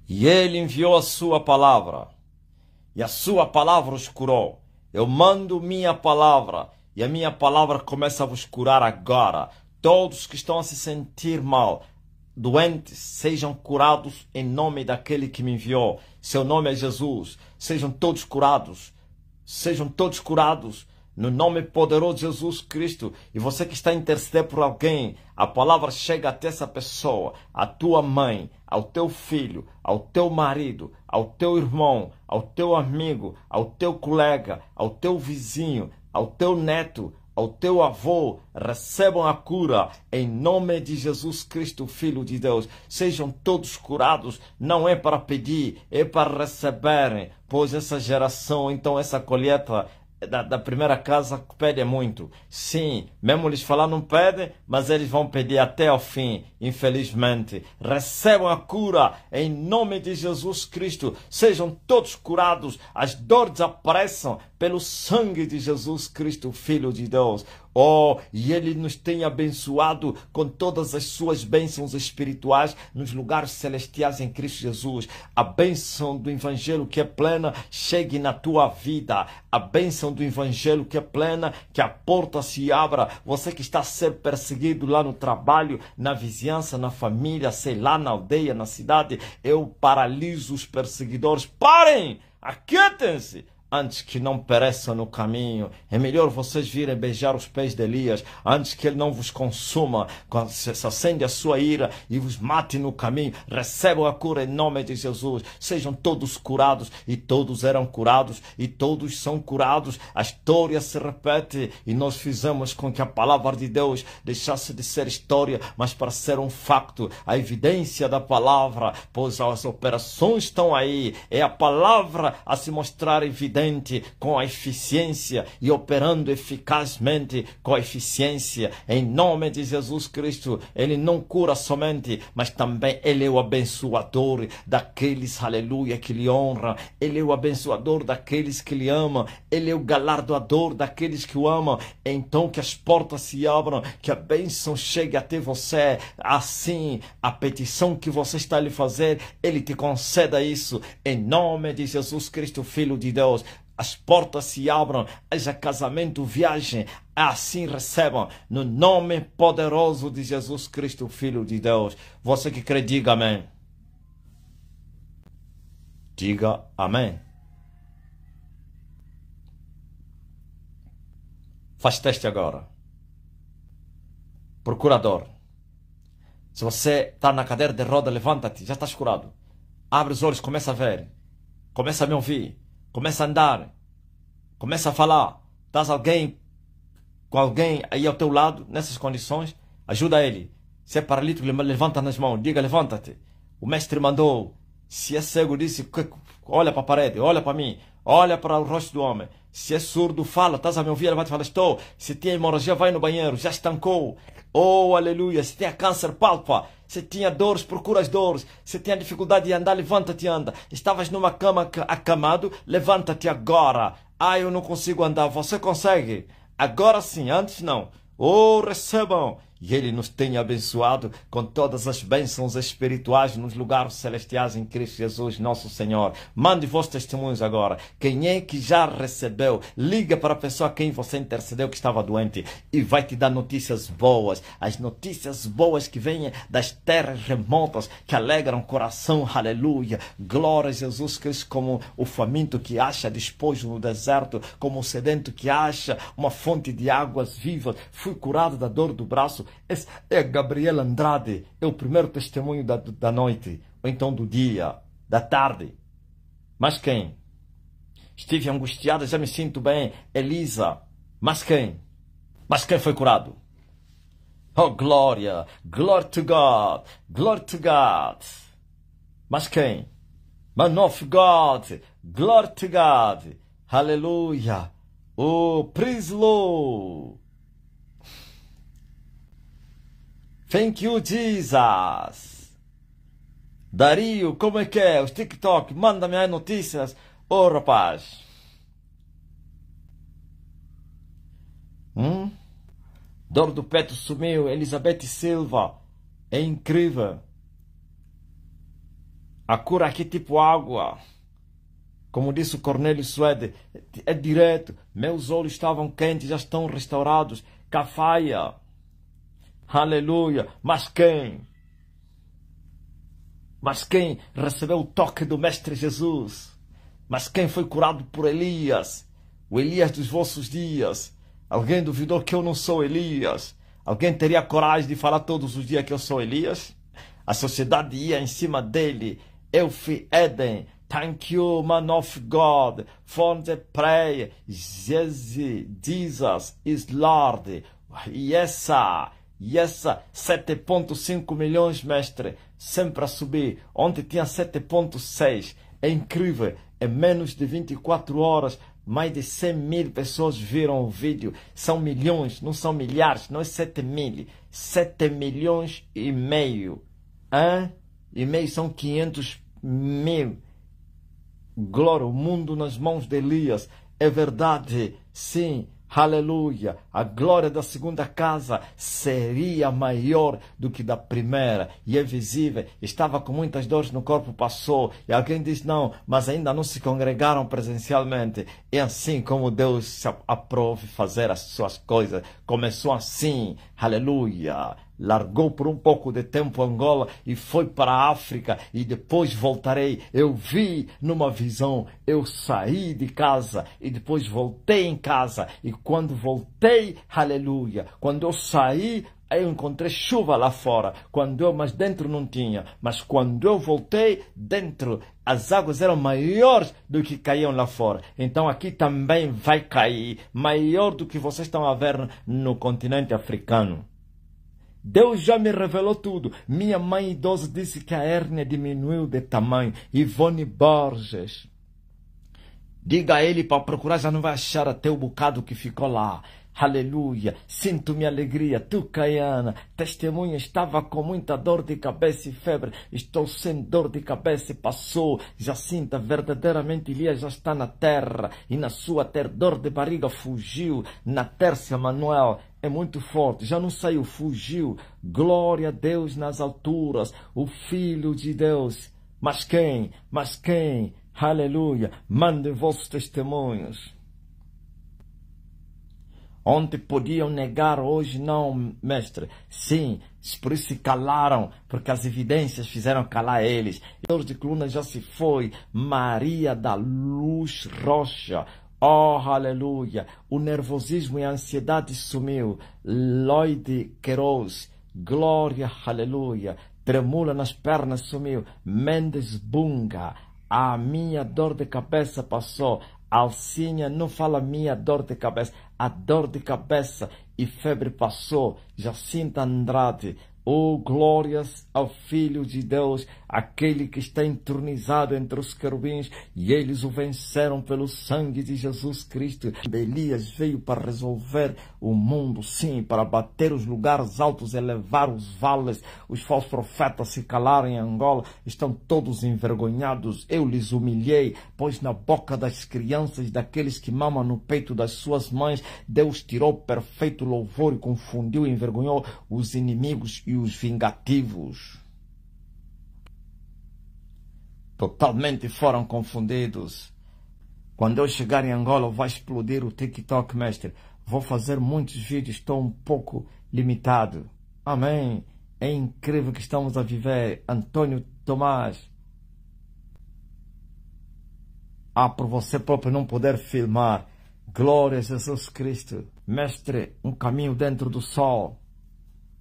E ele enviou a sua palavra. E a sua palavra os curou. Eu mando minha palavra. E a minha palavra começa a vos curar agora. Todos que estão a se sentir mal, doentes, sejam curados em nome daquele que me enviou. Seu nome é Jesus. Sejam todos curados. Sejam todos curados. No nome poderoso de Jesus Cristo. E você que está a interceder por alguém, a palavra chega até essa pessoa, a tua mãe, ao teu filho, ao teu marido, ao teu irmão, ao teu amigo, ao teu colega, ao teu vizinho, ao teu neto, ao teu avô, recebam a cura em nome de Jesus Cristo, Filho de Deus. Sejam todos curados, não é para pedir, é para receberem, pois essa geração, então essa colheita da primeira casa pede muito. Sim, mesmo eles falar não pedem, mas eles vão pedir até ao fim, infelizmente. Recebam a cura em nome de Jesus Cristo. Sejam todos curados, as dores desapareçam pelo sangue de Jesus Cristo, Filho de Deus. Oh, e Ele nos tem abençoado com todas as suas bênçãos espirituais nos lugares celestiais em Cristo Jesus. A bênção do Evangelho que é plena chegue na tua vida. A bênção do Evangelho que é plena, que a porta se abra. Você que está a ser perseguido lá no trabalho, na vizinhança, na família, sei lá, na aldeia, na cidade, eu paraliso os perseguidores. Parem! Aquietem-se! Antes que não pereçam no caminho. É melhor vocês virem beijar os pés de Elias, antes que ele não vos consuma, se acende a sua ira e vos mate no caminho. Recebam a cura em nome de Jesus. Sejam todos curados, e todos eram curados, e todos são curados. A história se repete, e nós fizemos com que a palavra de Deus deixasse de ser história, mas para ser um facto, a evidência da palavra, pois as operações estão aí. É a palavra a se mostrar evidente, com a eficiência e operando eficazmente com a eficiência. Em nome de Jesus Cristo, Ele não cura somente, mas também Ele é o abençoador daqueles, aleluia, que lhe honram. Ele é o abençoador daqueles que lhe amam. Ele é o galardoador daqueles que o amam. Então que as portas se abram, que a bênção chegue até você. Assim, a petição que você está a lhe fazer, Ele te conceda isso. Em nome de Jesus Cristo, Filho de Deus. As portas se abram, haja casamento, viagem, assim recebam, no nome poderoso de Jesus Cristo, Filho de Deus. Você que crê, diga amém. Diga amém. Faz teste agora. Procurador. Se você está na cadeira de roda, levanta-te, já estás curado. Abre os olhos, começa a ver. Começa a me ouvir. Começa a andar. Começa a falar. Estás com alguém aí ao teu lado, nessas condições, ajuda ele. Se é paralítico, levanta nas mãos. Diga, levanta-te. O mestre mandou. Se é cego, disse, olha para a parede, olha para mim. Olha para o rosto do homem. Se é surdo, fala. Estás a me ouvir? Levanta e fala, estou. Se tinha hemorragia, vai no banheiro. Já estancou. Oh, aleluia. Se tinha câncer, palpa. Se tinha dores, procura as dores. Se tinha dificuldade de andar, levanta-te e anda. Estavas numa cama acamado, levanta-te agora. Ah, eu não consigo andar. Você consegue? Agora sim, antes não. Oh, recebam. E Ele nos tem abençoado com todas as bênçãos espirituais nos lugares celestiais em Cristo Jesus, nosso Senhor. Mande vossos testemunhos agora. Quem é que já recebeu? Liga para a pessoa a quem você intercedeu que estava doente e vai te dar notícias boas. As notícias boas que vêm das terras remotas, que alegram o coração. Aleluia. Glória a Jesus Cristo, como o faminto que acha despojo no deserto, como o sedento que acha uma fonte de águas vivas. Fui curado da dor do braço. Esse é Gabriel Andrade, é o primeiro testemunho da noite, ou então do dia, da tarde. Mas quem? Estive angustiada, já me sinto bem. Elisa. Mas quem? Mas quem foi curado? Oh, glória! Glory to God! Glory to God! Mas quem? Man of God! Glory to God! Aleluia! Oh, praise the Lord! Thank you, Jesus. Dario, como é que é? Os TikTok, manda-me aí notícias. Oh, rapaz. Dor do peito sumiu. Elizabeth Silva. É incrível. A cura aqui tipo água. Como disse o Cornélio Suede, é direto. Meus olhos estavam quentes, já estão restaurados. Cafaia. Aleluia. Mas quem? Mas quem recebeu o toque do Mestre Jesus? Mas quem foi curado por Elias? O Elias dos vossos dias. Alguém duvidou que eu não sou Elias? Alguém teria coragem de falar todos os dias que eu sou Elias? A sociedade ia em cima dele. Eu fui Eden. Thank you, man of God, for the prayer. Jesus is Lord. Yes, sir. Yes, 7,5 milhões, mestre. Sempre a subir. Ontem tinha 7,6. É incrível. Em menos de 24 horas, mais de 100 mil pessoas viram o vídeo. São milhões, não são milhares. Não é 7 mil. 7 milhões e meio. E meio são 500 mil. Glória, o mundo nas mãos de Elias. É verdade. Sim. aleluia, a glória da segunda casa seria maior do que da primeira. E é visível, estava com muitas dores no corpo, passou. E alguém diz, não, mas ainda não se congregaram presencialmente. É assim como Deus se aprove fazer as suas coisas. Começou assim, aleluia. Largou por um pouco de tempo Angola e foi para a África e depois voltarei. Eu vi numa visão, eu saí de casa e depois voltei em casa. E quando voltei, aleluia, quando eu saí, eu encontrei chuva lá fora, mas dentro não tinha. Mas quando eu voltei, dentro as águas eram maiores do que caíam lá fora. Então aqui também vai cair, maior do que vocês estão a ver no continente africano. Deus já me revelou tudo. Minha mãe idosa disse que a hérnia diminuiu de tamanho. Ivone Borges. Diga a ele para procurar, já não vai achar até o bocado que ficou lá. Aleluia. Sinto minha alegria. Tu, Caiana, testemunha, estava com muita dor de cabeça e febre. Estou sem dor de cabeça e passou. Jacinta, verdadeiramente Elias já está na terra. E na sua terra, dor de barriga fugiu. Na Tércia, Manuel, é muito forte. Já não saiu, fugiu. Glória a Deus nas alturas. O Filho de Deus. Mas quem? Mas quem? Aleluia. Mandem vossos testemunhos. Ontem podiam negar, hoje não, mestre. Sim, por isso se calaram, porque as evidências fizeram calar eles. Dor de coluna já se foi. Maria da Luz Rocha. Oh, aleluia. O nervosismo e a ansiedade sumiu. Lloyd Queiroz. Glória, aleluia. Tremula nas pernas sumiu. Mendes Bunga. A minha dor de cabeça passou. Alcinha, não fala minha dor de cabeça. A dor de cabeça e febre passou. Jacinta Andrade. Oh, glórias ao Filho de Deus, aquele que está entronizado entre os querubins, e eles o venceram pelo sangue de Jesus Cristo. Elias veio para resolver o mundo, sim, para bater os lugares altos, elevar os vales. Os falsos profetas se calaram em Angola, estão todos envergonhados. Eu lhes humilhei, pois na boca das crianças, daqueles que mamam no peito das suas mães, Deus tirou perfeito louvor e confundiu e envergonhou os inimigos e os vingativos. Totalmente foram confundidos. Quando eu chegar em Angola, vai explodir o TikTok, mestre. Vou fazer muitos vídeos, estou um pouco limitado. Amém. É incrível que estamos a viver. Antônio Tomás. Por você próprio não poder filmar. Glória a Jesus Cristo. Mestre, um caminho dentro do sol.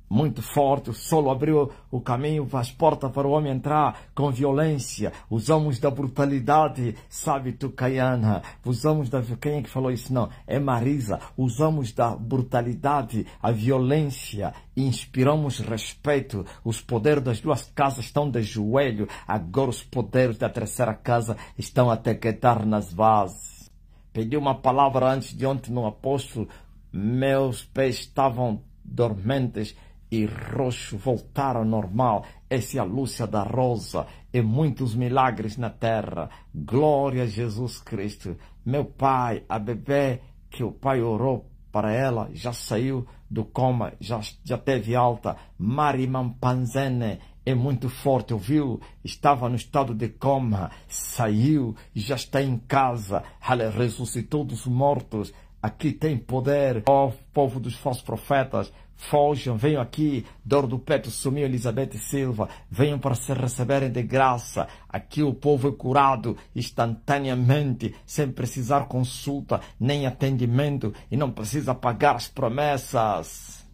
Muito forte, o sol abriu o caminho, as portas para o homem entrar com violência. Usamos da brutalidade, sabe tu, Caiana? Usamos da... Quem é que falou isso? Não, é Marisa. Usamos da brutalidade, a violência, inspiramos respeito. Os poderes das duas casas estão de joelho. Agora os poderes da terceira casa estão a tequetar nas bases. Pedi uma palavra antes de ontem no apóstolo. Meus pés estavam dormentes e roxo, voltaram ao normal. Essa é a Lúcia da Rosa. E muitos milagres na terra. Glória a Jesus Cristo. Meu pai, a bebê que o pai orou para ela, já saiu do coma, já teve alta. Mari Mampanzene é muito forte, ouviu? Estava no estado de coma, saiu, já está em casa. Ela ressuscitou dos mortos. Aqui tem poder. Ó, povo dos falsos profetas, fogem, venham aqui. Dor do peito sumiu, Elizabeth Silva. Venham para se receberem de graça. Aqui o povo é curado instantaneamente, sem precisar consulta, nem atendimento, e não precisa pagar as promessas.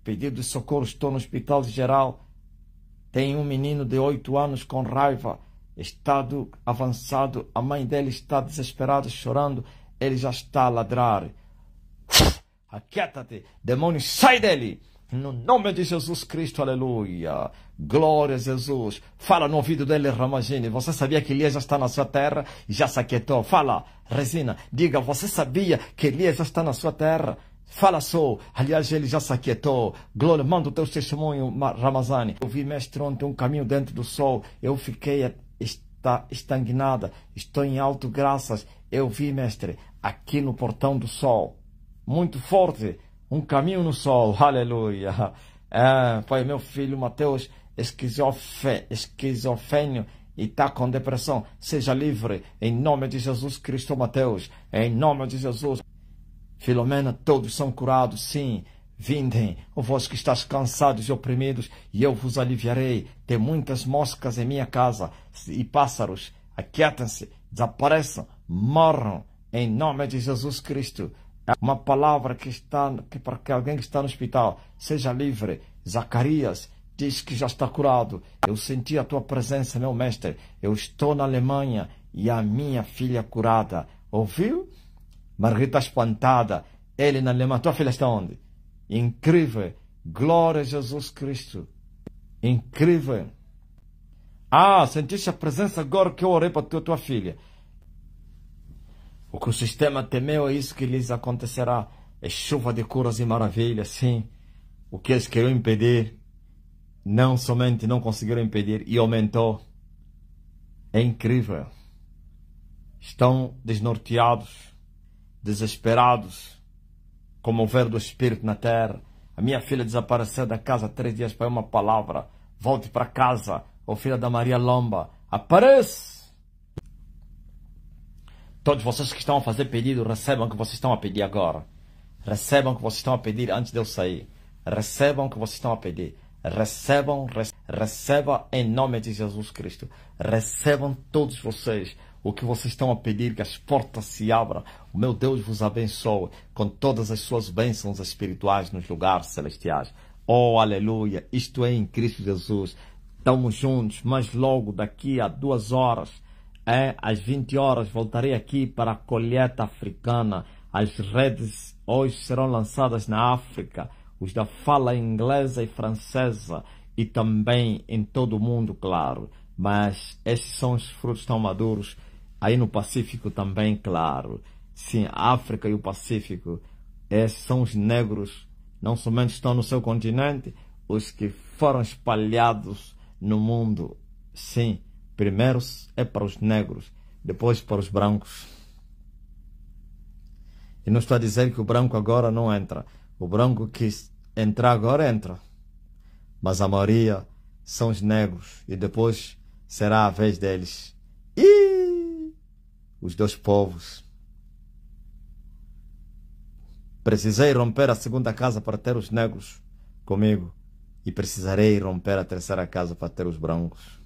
Pedido de socorro, estou no hospital geral. Tem um menino de 8 anos com raiva, estado avançado. A mãe dele está desesperada, chorando. Ele já está a ladrar. Aquieta-te, demônio, sai dele! No nome de Jesus Cristo, aleluia! Glória a Jesus! Fala no ouvido dele, Ramagine. Você sabia que Elias já está na sua terra e já se aquietou? Fala, Resina, diga, você sabia que Elias já está na sua terra? Fala só, aliás, ele já se aquietou. Glória, manda o teu testemunho, Ramazani. Eu vi, mestre, ontem um caminho dentro do sol. Eu fiquei está estagnada. Estou em alto graças. Eu vi, mestre, aqui no portão do sol, muito forte, um caminho no sol. Aleluia. Pai, meu filho Mateus, esquizofrênio e está com depressão. Seja livre, em nome de Jesus Cristo, Mateus. Em nome de Jesus. Filomena, todos são curados, sim. Vindem, vós que estáis cansados e oprimidos, e eu vos aliviarei. Tem muitas moscas em minha casa e pássaros. Aquietem-se, desapareçam, morram, em nome de Jesus Cristo. É uma palavra para que alguém que está no hospital seja livre. Zacarias diz que já está curado. Eu senti a tua presença, meu mestre. Eu estou na Alemanha e a minha filha curada. Ouviu? Margarita espantada. Ele na Alemanha. Tua filha está onde? Incrível. Glória a Jesus Cristo. Incrível. Sentiste a presença agora que eu orei para tua filha. O que o sistema temeu é isso que lhes acontecerá. É chuva de curas e maravilhas, sim. O que eles queriam impedir, não somente não conseguiram impedir, e aumentou. É incrível. Estão desnorteados, desesperados, como o ver do Espírito na terra. A minha filha desapareceu da casa há 3 dias para uma palavra. Volte para casa, ô filha da Maria Lomba. Apareça! Todos vocês que estão a fazer pedido, recebam o que vocês estão a pedir agora. Recebam o que vocês estão a pedir antes de eu sair. Recebam o que vocês estão a pedir. Receba em nome de Jesus Cristo. Recebam todos vocês o que vocês estão a pedir, que as portas se abram. O meu Deus vos abençoe com todas as suas bênçãos espirituais nos lugares celestiais. Oh, aleluia! Isto é em Cristo Jesus. Estamos juntos, mas logo daqui a 2 horas, às 20 horas, voltarei aqui para a colheita africana. As redes hoje serão lançadas na África, os da fala inglesa e francesa, e também em todo o mundo, claro. Mas esses são os frutos tão maduros aí no Pacífico também, claro. Sim, a África e o Pacífico, esses são os negros, não somente estão no seu continente, os que foram espalhados no mundo. Sim, primeiro é para os negros, depois para os brancos. E não estou a dizer que o branco agora não entra. O branco que entrar agora entra. Mas a maioria são os negros. E depois será a vez deles. Os 2 povos. Precisei romper a 2ª casa para ter os negros comigo. E precisarei romper a 3ª casa para ter os brancos.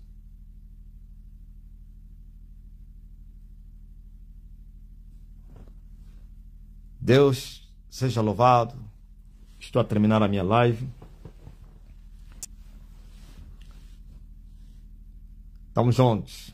Deus seja louvado. Estou a terminar a minha live. Estamos juntos.